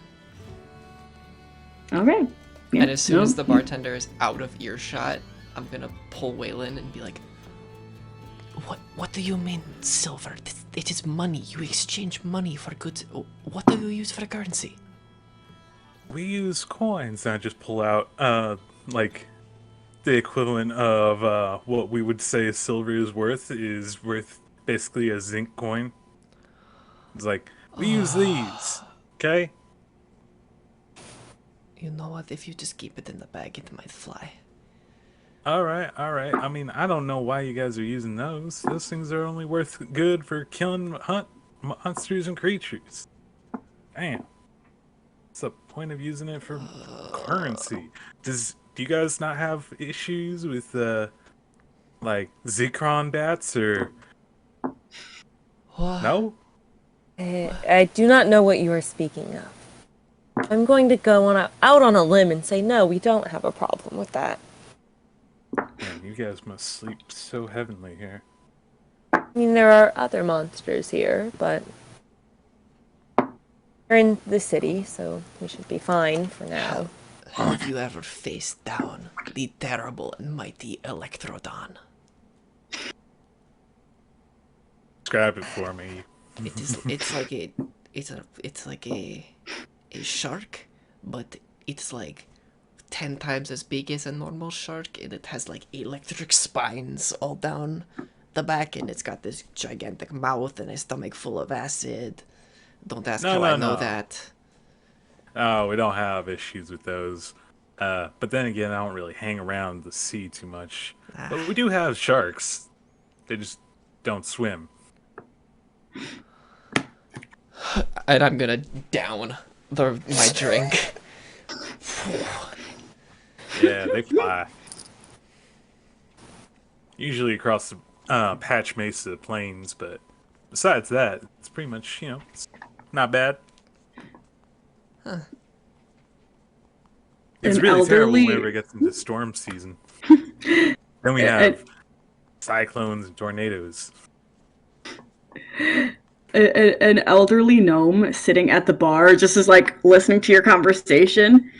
All right. Yeah, And as soon as the bartender is out of earshot, I'm gonna pull Waylon and be like, What do you mean silver? It is money. You exchange money for goods. What do you use for currency? We use coins, and I just pull out, like, the equivalent of what we would say silver is worth basically a zinc coin. It's like, we use these, okay? You know what? If you just keep it in the bag, it might fly. Alright. I mean, I don't know why you guys are using those. Those things are only worth good for killing monsters and creatures. Damn. What's the point of using it for currency? Do you guys not have issues with, like, Zekron bats, or... What? No? I do not know what you are speaking of. I'm going to go out on a limb and say no, we don't have a problem with that. Man, you guys must sleep so heavenly here. I mean, there are other monsters here, but we're in the city, so we should be fine for now. Have you ever faced down the terrible and mighty Electrodon? Describe it for me. It's like a shark, but it's like 10 times as big as a normal shark, and it has like electric spines all down the back, and it's got this gigantic mouth and a stomach full of acid. Don't ask how I know that. Oh, we don't have issues with those. But then again, I don't really hang around the sea too much. But we do have sharks. They just don't swim. And I'm gonna down my drink. Yeah, they fly. Usually across the Patch Mesa plains, but besides that, it's pretty much, it's not bad. It's An really terrible elderly- whenever it gets into storm season. Then we have cyclones and tornadoes. An elderly gnome sitting at the bar just is like listening to your conversation.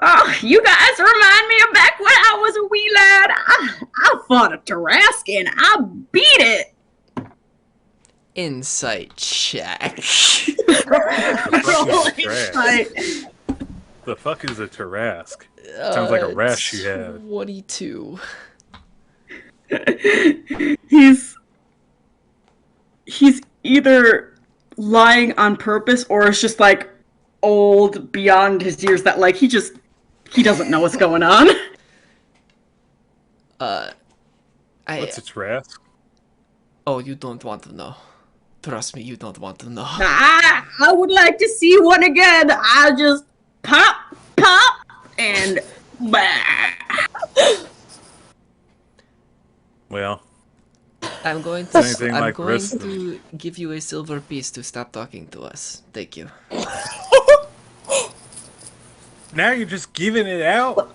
Oh, you guys remind me of back when I was a wee lad. I fought a Tarrasque and I beat it. Insight check. Holy trash. shit. The fuck is a Tarrasque? Sounds like a rash you have. 22. He's either lying on purpose or it's just like old beyond his years that like he doesn't know what's going on. What's a Tarrasque? Oh, you don't want to know. Trust me, you don't want to know. I would like to see one again. I'll just pop, and bah. Well, I'm going anything to like the rest of them. give you a silver piece to stop talking to us. Thank you. now you're just giving it out?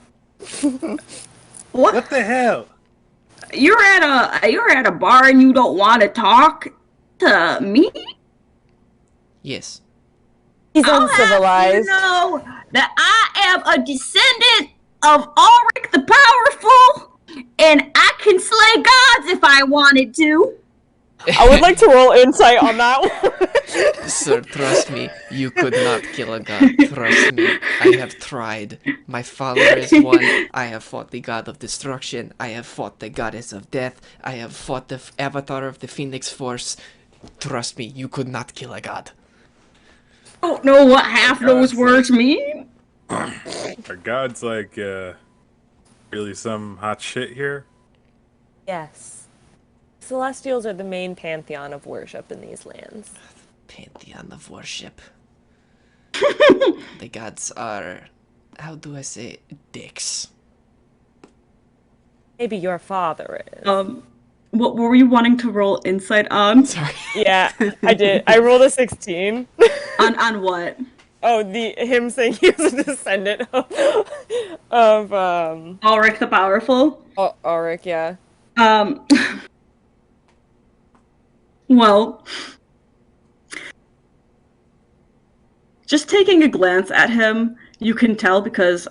What? What the hell? You're at a bar and you don't want to talk to me? Yes. He's I'll have uncivilized. you know that I am a descendant of Ulrich the Powerful, and I can slay gods if I wanted to. I would like to roll insight on that one. Sir, trust me, you could not kill a god. Trust me, I have tried. My father is one. I have fought the god of destruction. I have fought the goddess of death. I have fought the avatar of the Phoenix Force. Trust me, you could not kill a god. I don't know what half those words mean. Are gods like, really some hot shit here? Yes. Celestials are the main pantheon of worship in these lands. Pantheon of worship. The gods are, how do I say, dicks. Maybe your father is. What were you wanting to roll insight on? Sorry. Yeah, I did. I rolled a 16. On what? Oh, him saying he was a descendant of Ulrich the Powerful? Ulrich, yeah. Well, just taking a glance at him, you can tell because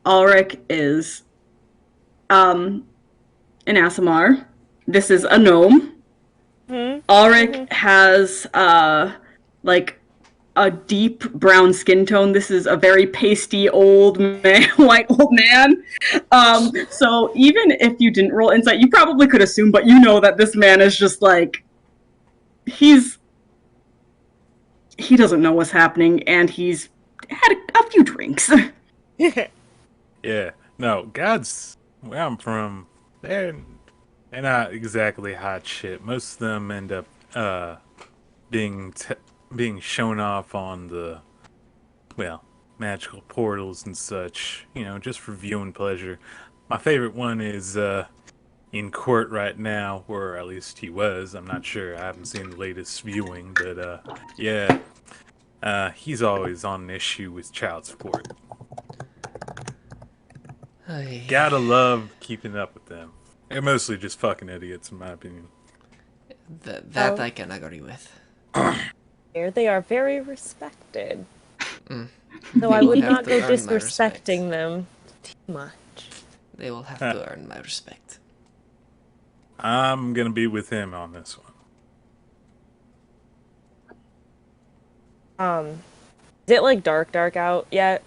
Ulrich is an aasimar. This is a gnome. Ulrich has like a deep brown skin tone. This is a very pasty old man, white old man. So even if you didn't roll insight, you probably could assume, but you know that this man is just like he doesn't know what's happening, and he's had a few drinks. Yeah. No, gods, where I'm from, they're not exactly hot shit. Most of them end up being shown off on the, well, magical portals and such, just for viewing pleasure. My favorite one is in court right now, or at least he was. I'm not sure. I haven't seen the latest viewing, but yeah. He's always on an issue with child support. Gotta love keeping up with them. They're mostly just fucking idiots, in my opinion. That I can agree with. Here they are very respected. Though I would not go to earn my respect. disrespecting them too much. They will have to earn my respect. I'm gonna be with him on this one. Is it like dark out yet?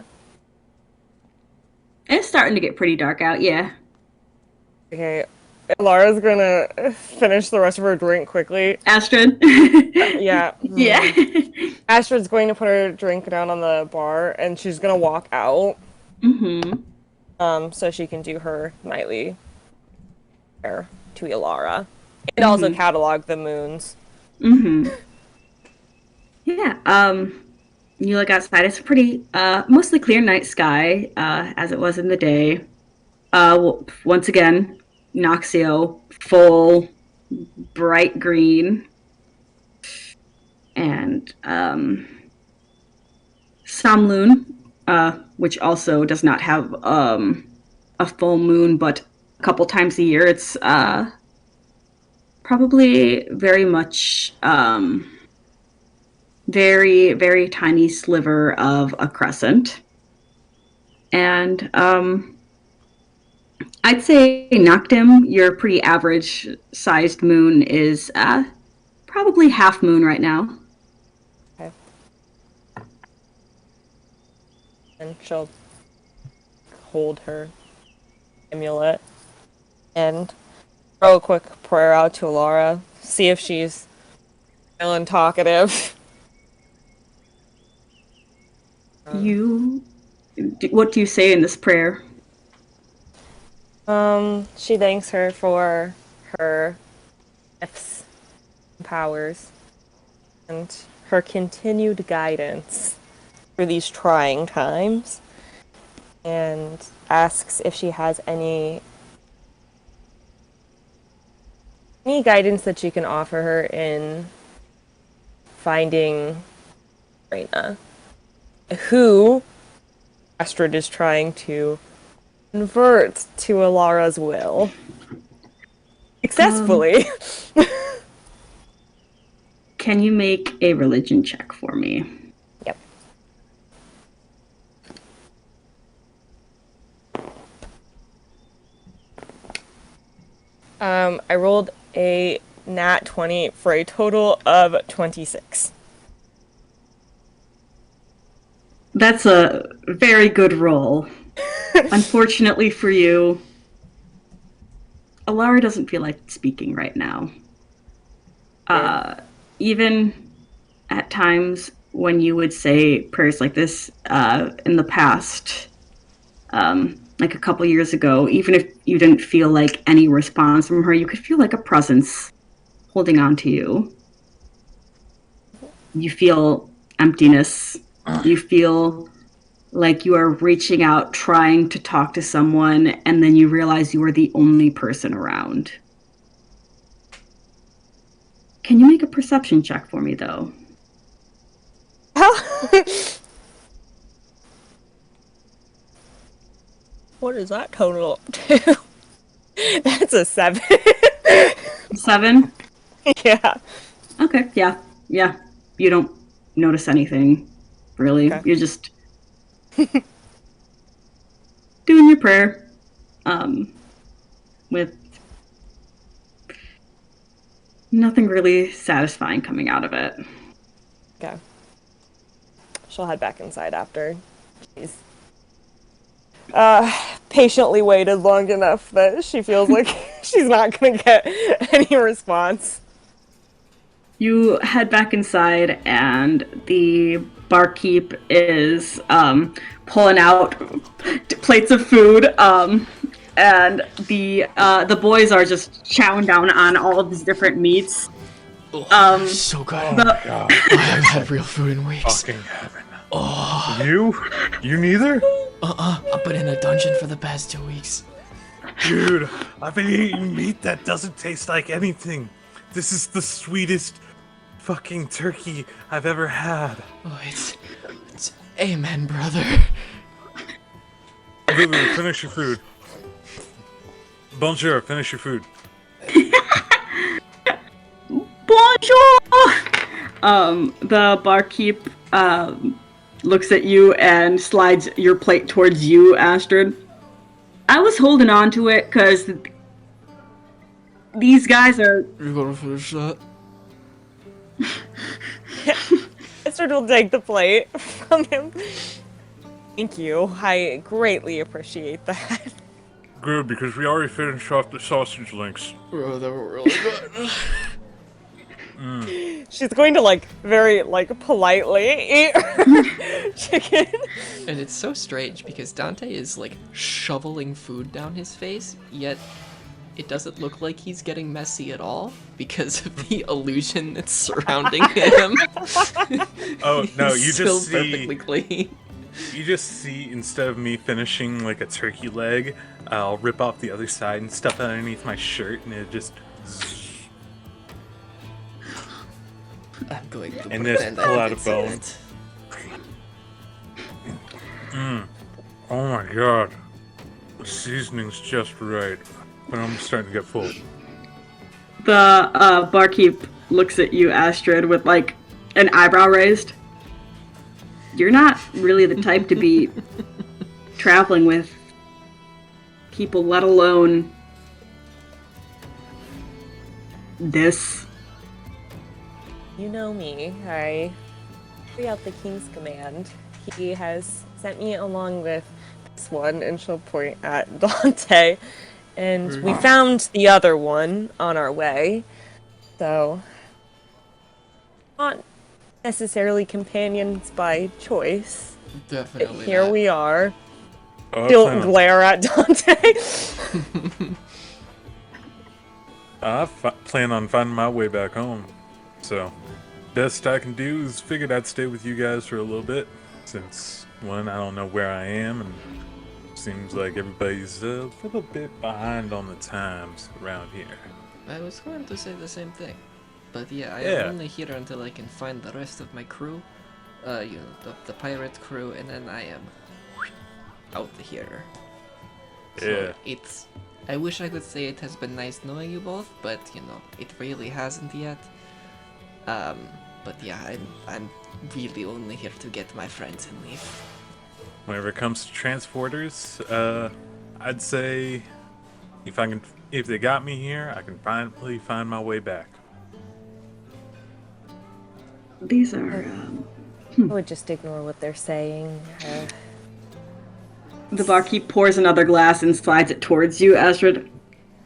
It's starting to get pretty dark out, yeah. Okay. Lara's gonna finish the rest of her drink quickly. Astrid? Yeah. Yeah. Astrid's going to put her drink down on the bar, and she's gonna walk out. So she can do her nightly prayer to Ilara. And also catalog the moons. Yeah, you look outside, it's a pretty, mostly clear night sky, as it was in the day. Once again, Noxio, full, bright green. And, Samloon, which also does not have a full moon, but a couple times a year. It's probably very much very, very tiny sliver of a crescent. And I'd say Noctim, your pretty average sized moon, is probably half moon right now. Okay. And she'll hold her amulet and throw a quick prayer out to Alara, see if she's feeling talkative. What do you say in this prayer? She thanks her for her gifts and powers and her continued guidance through these trying times, and asks if she has any guidance that she can offer her in finding Reina, who Astrid is trying to convert to Alara's will. Successfully. Can you make a religion check for me? Yep. I rolled a nat 20 for a total of 26. That's a very good roll. Unfortunately for you, Alara doesn't feel like speaking right now. Even at times when you would say prayers like this in the past, like a couple years ago, even if you didn't feel like any response from her, you could feel like a presence holding on to you. You feel emptiness. You feel like you are reaching out, trying to talk to someone, and then you realize you are the only person around. Can you make a perception check for me, though? What is that total up to? That's a 7. 7? Yeah. Okay, yeah. You don't notice anything, really. Okay. You're just doing your prayer, with nothing really satisfying coming out of it. Okay. She'll head back inside after she's patiently waited long enough that she feels like she's not gonna get any response. You head back inside, and the barkeep is pulling out plates of food, and the boys are just chowing down on all of these different meats. So good. God. I haven't had real food in weeks. Fucking heaven. Oh. You neither? I've been in a dungeon for the past 2 weeks. Dude, I've been eating meat that doesn't taste like anything. This is the sweetest fucking turkey I've ever had. Oh, it's amen, brother. Lulu, finish your food. Bonjour, finish your food. Bonjour! The barkeep looks at you and slides your plate towards you, Astrid. I was holding on to it because these guys are... You gonna finish that? Astrid will take the plate from him. Thank you. I greatly appreciate that. Good, because we already finished off the sausage links. Bro, they were really good. She's going to, very, politely eat her chicken. And it's so strange because Dante is, shoveling food down his face, yet it doesn't look like he's getting messy at all because of the illusion that's surrounding him. Oh, no, you He's still just perfectly see... clean. You just see, instead of me finishing, a turkey leg, I'll rip off the other side and stuff it underneath my shirt, and it just... I'm going to And just pretend pull I out a didn't see bone. it. Oh my god. The seasoning's just right. But I'm starting to get full. The barkeep looks at you, Astrid, with like an eyebrow raised. You're not really the type to be traveling with people, let alone this. You know me. I carry out the king's command. He has sent me along with this one, and she'll point at Dante. And we found the other one on our way. So, not necessarily companions by choice. Definitely Here not. we are. Oh, Don't glare at Dante. I plan on finding my way back home. So, best I can do is figured I'd stay with you guys for a little bit. Since, one, I don't know where I am, and seems like everybody's a little bit behind on the times around here. I was going to say the same thing. But yeah, I Yeah. am only here until I can find the rest of my crew. The pirate crew, and then I am out here. So Yeah. I wish I could say it has been nice knowing you both, but it really hasn't yet. But yeah, I'm really only here to get my friends and leave. Whenever it comes to transporters, I'd say if they got me here, I can finally find my way back. These are. I would just ignore what they're saying. The barkeep pours another glass and slides it towards you, Astrid.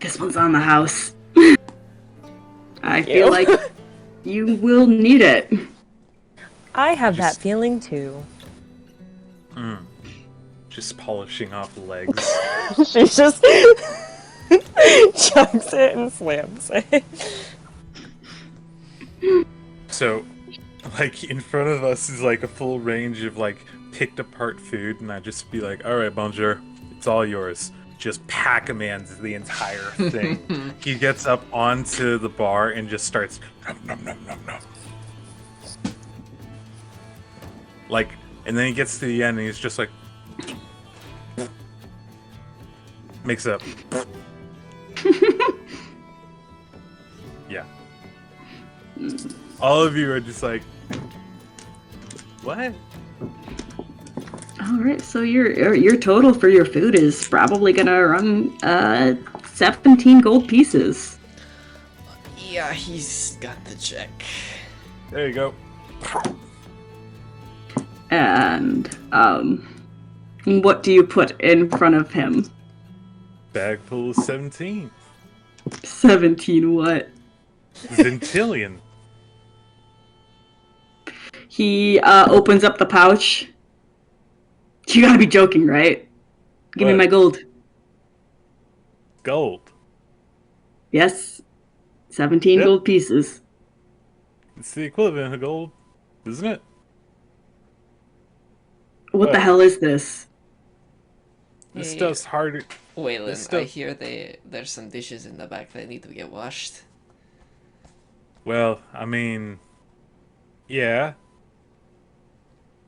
This one's on the house. I feel like you will need it. I have that feeling too. Just polishing off legs. She just chugs it and slams it. So, like, in front of us is like a full range of like picked apart food, and I'd just be like, alright, bonjour, it's all yours. Just pack-a-mans the entire thing. He gets up onto the bar and just starts nom nom nom nom nom. Like, and then he gets to the end and he's just like makes up. Yeah. All of you are just like, what? All right, so your total for your food is probably gonna run 17 gold pieces. Yeah, he's got the check. There you go. And what do you put in front of him? Bag full of 17. 17 what? Zentillion. He opens up the pouch. You gotta be joking, right? Give me What? my gold. Gold. Yes. 17 Yep. gold pieces. It's the equivalent of gold, isn't it? What the What? hell is this? This Hey, stuff's harder. Waylon, This I stuff- hear there's some dishes in the back that need to get washed. Well, I mean, yeah.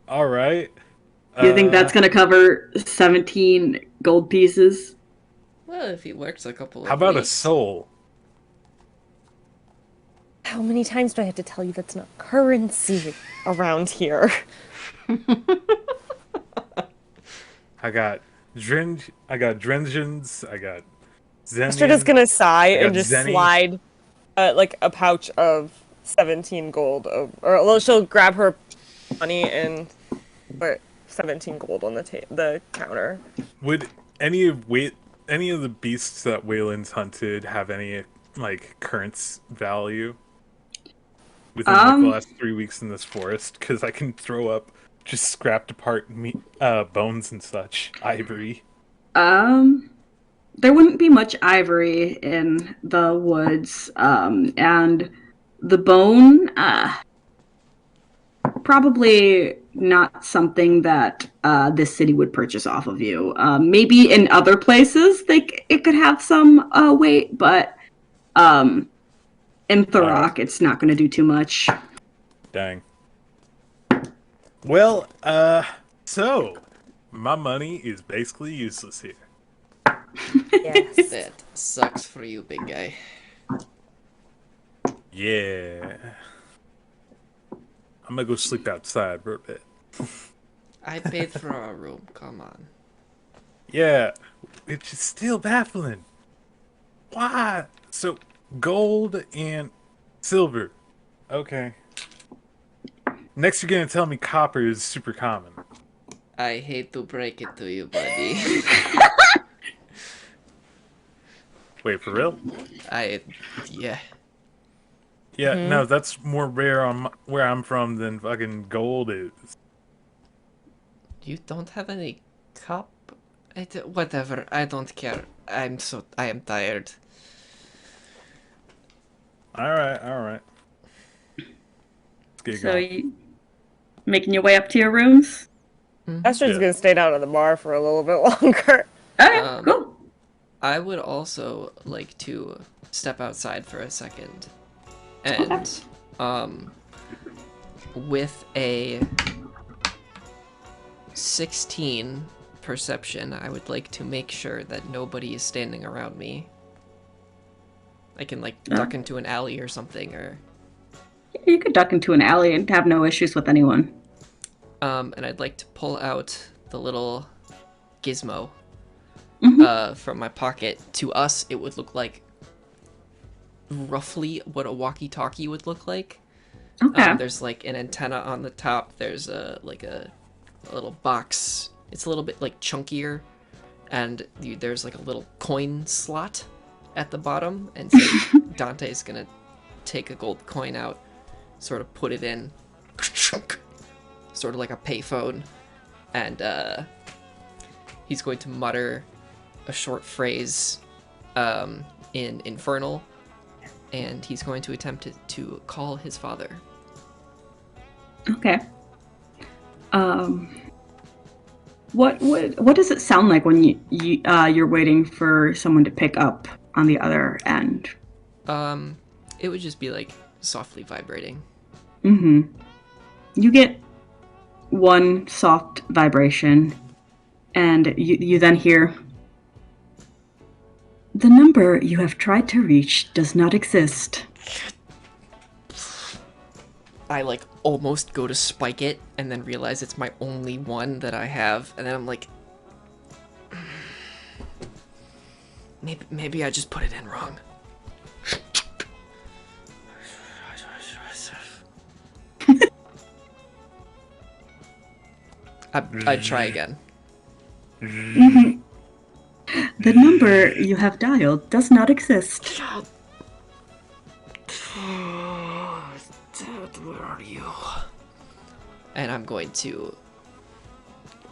All right. You think that's gonna cover 17 gold pieces? Well, if he works a couple of How about a weeks. soul? How many times do I have to tell you that's not currency around here? I got drensions, I got Zenians. Astrid is gonna sigh I got and just Zenny. slide like a pouch of 17 gold, or well, she'll grab her money and put 17 gold on the counter. Would any of the beasts that Waylon's hunted have any like currents value within like the last 3 weeks in this forest? Because I can throw up just scrapped apart bones and such, ivory. There wouldn't be much ivory in the woods, and the bone, probably not something that this city would purchase off of you. Maybe in other places it could have some weight, but in Thurrock it's not going to do too much. Dang. Well, so my money is basically useless here. Yes. That sucks for you, big guy. Yeah. I'm gonna go sleep outside for a bit. I paid for our room. Come on. Yeah, it's just still baffling. Why? So, gold and silver. Okay. Next, you're gonna tell me copper is super common. I hate to break it to you, buddy. Wait, for real? Yeah. Yeah, no, that's more rare on where I'm from than fucking gold is. You don't have any cup? Whatever, I don't care. I am tired. Alright, alright. Let's get So going. you making your way up to your rooms? Astrid's Yeah. gonna stay down at the bar for a little bit longer. Okay, cool. I would also like to step outside for a second. And, with a 16 perception, I would like to make sure that nobody is standing around me. I can, like, duck into an alley or something, or... You could duck into an alley and have no issues with anyone. And I'd like to pull out the little gizmo from my pocket. To us, it would look like roughly what a walkie-talkie would look like. Okay. There's like an antenna on the top. There's a little box. It's a little bit like chunkier, and there's like a little coin slot at the bottom. And so Dante's gonna take a gold coin out, sort of put it in, sort of like a payphone, and he's going to mutter a short phrase in Infernal, and he's going to attempt to call his father. Okay. What does it sound like when you're waiting for someone to pick up on the other end? It would just be like softly vibrating. Mm-hmm. You get one soft vibration, and you then hear, "The number you have tried to reach does not exist." I like almost go to spike it and then realize it's my only one that I have, and then I'm like, maybe I just put it in wrong. I'd try again. The number you have dialed does not exist. Dad, where are you? And I'm going to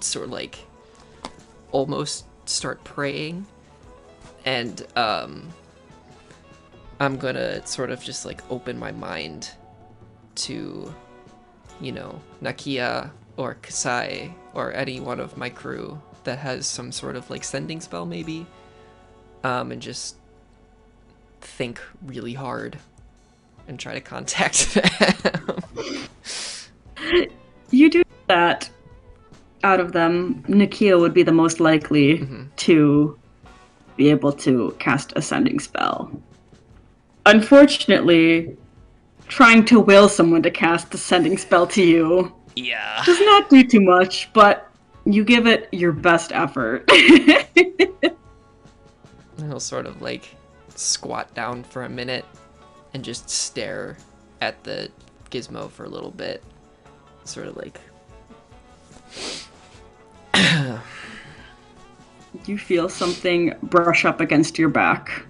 sort of like almost start praying, and I'm gonna sort of just like open my mind to, you know, Nakia or Kasai or any one of my crew that has some sort of like sending spell maybe, and just think really hard and try to contact them. You do that. Out of them, Nakia would be the most likely to be able to cast a sending spell. Unfortunately, trying to will someone to cast the sending spell to you Yeah. does not do too much, but you give it your best effort. And he'll sort of like squat down for a minute and just stare at the gizmo for a little bit. Sort of like... You feel something brush up against your back.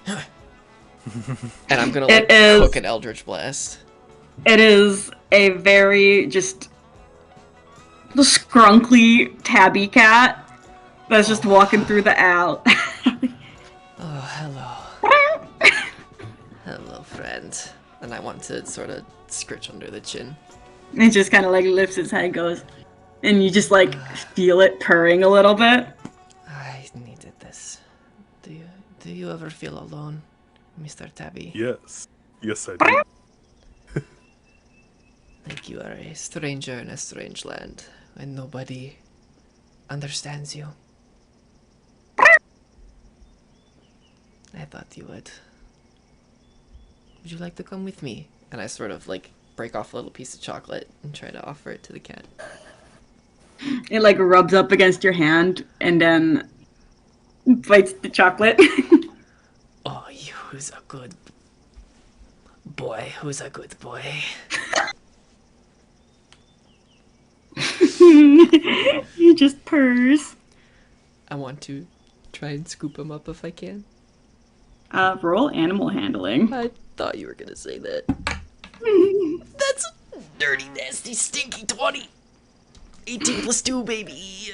And I'm gonna like cook an Eldritch Blast. It is a very just scrunkly tabby cat that's just walking through the alley. Oh, hello. Hello, friend. And I want to sort of scritch under the chin. It just kind of like lifts its head and goes, and you just like feel it purring a little bit. I needed this. Do you ever feel alone, Mr. Tabby? Yes. Yes, I do. Like you are a stranger in a strange land, and nobody understands you. I thought you would. Would you like to come with me? And I sort of like break off a little piece of chocolate and try to offer it to the cat. It like rubs up against your hand and then bites the chocolate. Oh, who's a good boy? Who's a good boy? He just purrs. I want to try and scoop him up if I can. Roll animal handling. I thought you were gonna say that. That's a dirty, nasty, stinky 20. 18 plus 2, baby.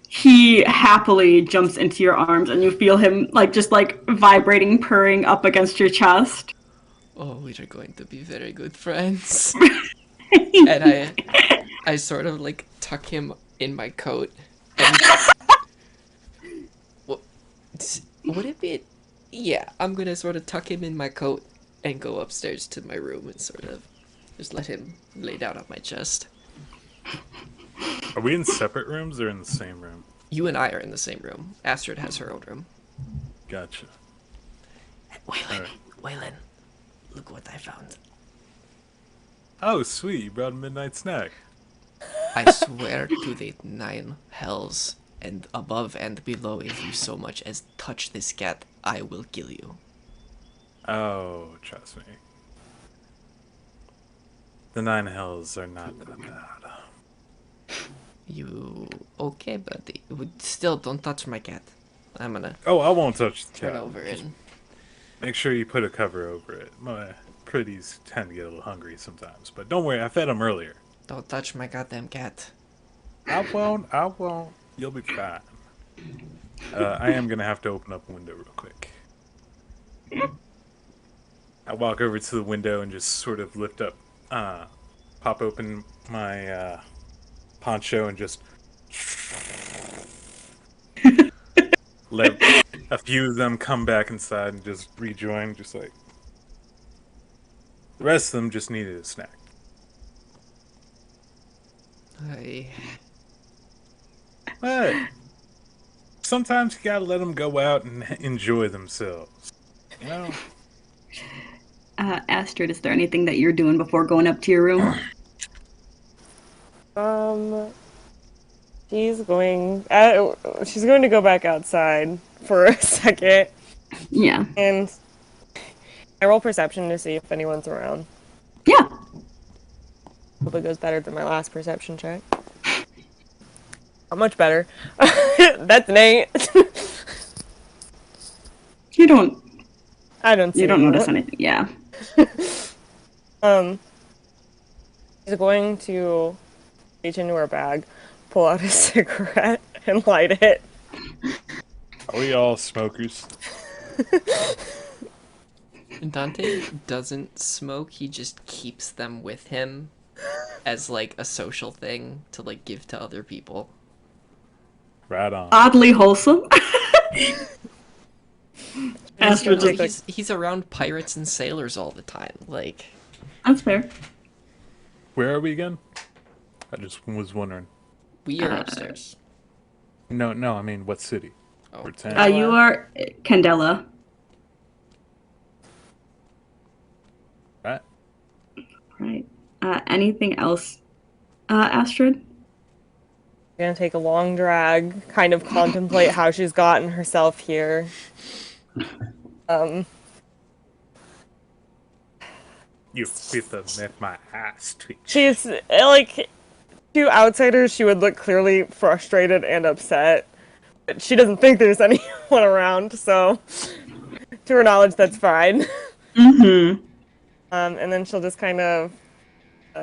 He happily jumps into your arms and you feel him just vibrating, purring up against your chest. Oh, we are going to be very good friends. And I sort of like tuck him in my coat. And would it be? Yeah, I'm gonna sort of tuck him in my coat and go upstairs to my room and sort of just let him lay down on my chest. Are we in separate rooms or in the same room? You and I are in the same room. Astrid has her own room. Gotcha. Waylon, Right. Waylon, look what I found. Oh, sweet. You brought a midnight snack. I swear to the 9 hells and above and below, if you so much as touch this cat, I will kill you. Oh, trust me. The 9 hells are not that bad. You okay, buddy? Still, don't touch my cat. I'm gonna Oh, I won't touch the turn cat. over and... Make sure you put a cover over it. My pretties tend to get a little hungry sometimes, but don't worry, I fed them earlier. Don't touch my goddamn cat. I won't. You'll be fine. I am gonna have to open up a window real quick. I walk over to the window and just sort of lift up, pop open my poncho and just let a few of them come back inside and just rejoin, just like the rest of them just needed a snack. But sometimes you gotta let them go out and enjoy themselves. You know? Astrid, is there anything that you're doing before going up to your room? She's going to go back outside for a second. Yeah. And I roll perception to see if anyone's around. Yeah. Hope it goes better than my last perception check. Not much better. That's an 8. You don't I don't see you don't anyone. notice anything. Yeah. She's going to reach into her bag, pull out a cigarette, and light it. Are we all smokers? Dante doesn't smoke, he just keeps them with him as like a social thing to like give to other people. Right on. Oddly wholesome. Astrid's Like, like, he's around pirates and sailors all the time. Like, that's fair. Where are we again? I just was wondering. we are upstairs. No, I mean, what city? Oh. Or town? You are Candela. Right? Right. Anything else, Astrid? Gonna take a long drag, kind of contemplate how she's gotten herself here. You fit them at my ass tweet. She's like, to outsiders, she would look clearly frustrated and upset. But she doesn't think there's anyone around, so to her knowledge, that's fine. Mm-hmm. And then she'll just kind of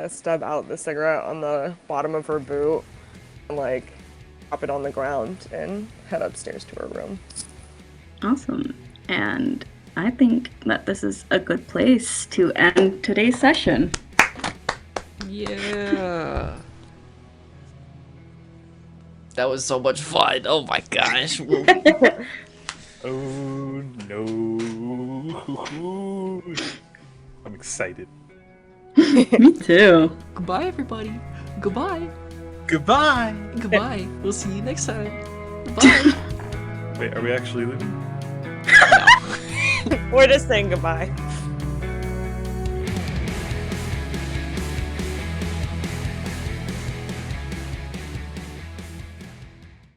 stub out the cigarette on the bottom of her boot and like drop it on the ground and head upstairs to her room. Awesome. And I think that this is a good place to end today's session. Yeah. That was so much fun. Oh my gosh. Oh no. I'm excited. Me too. Goodbye, everybody. Goodbye. Goodbye. Goodbye. We'll see you next time. Bye. Wait, are we actually leaving? We're just saying goodbye.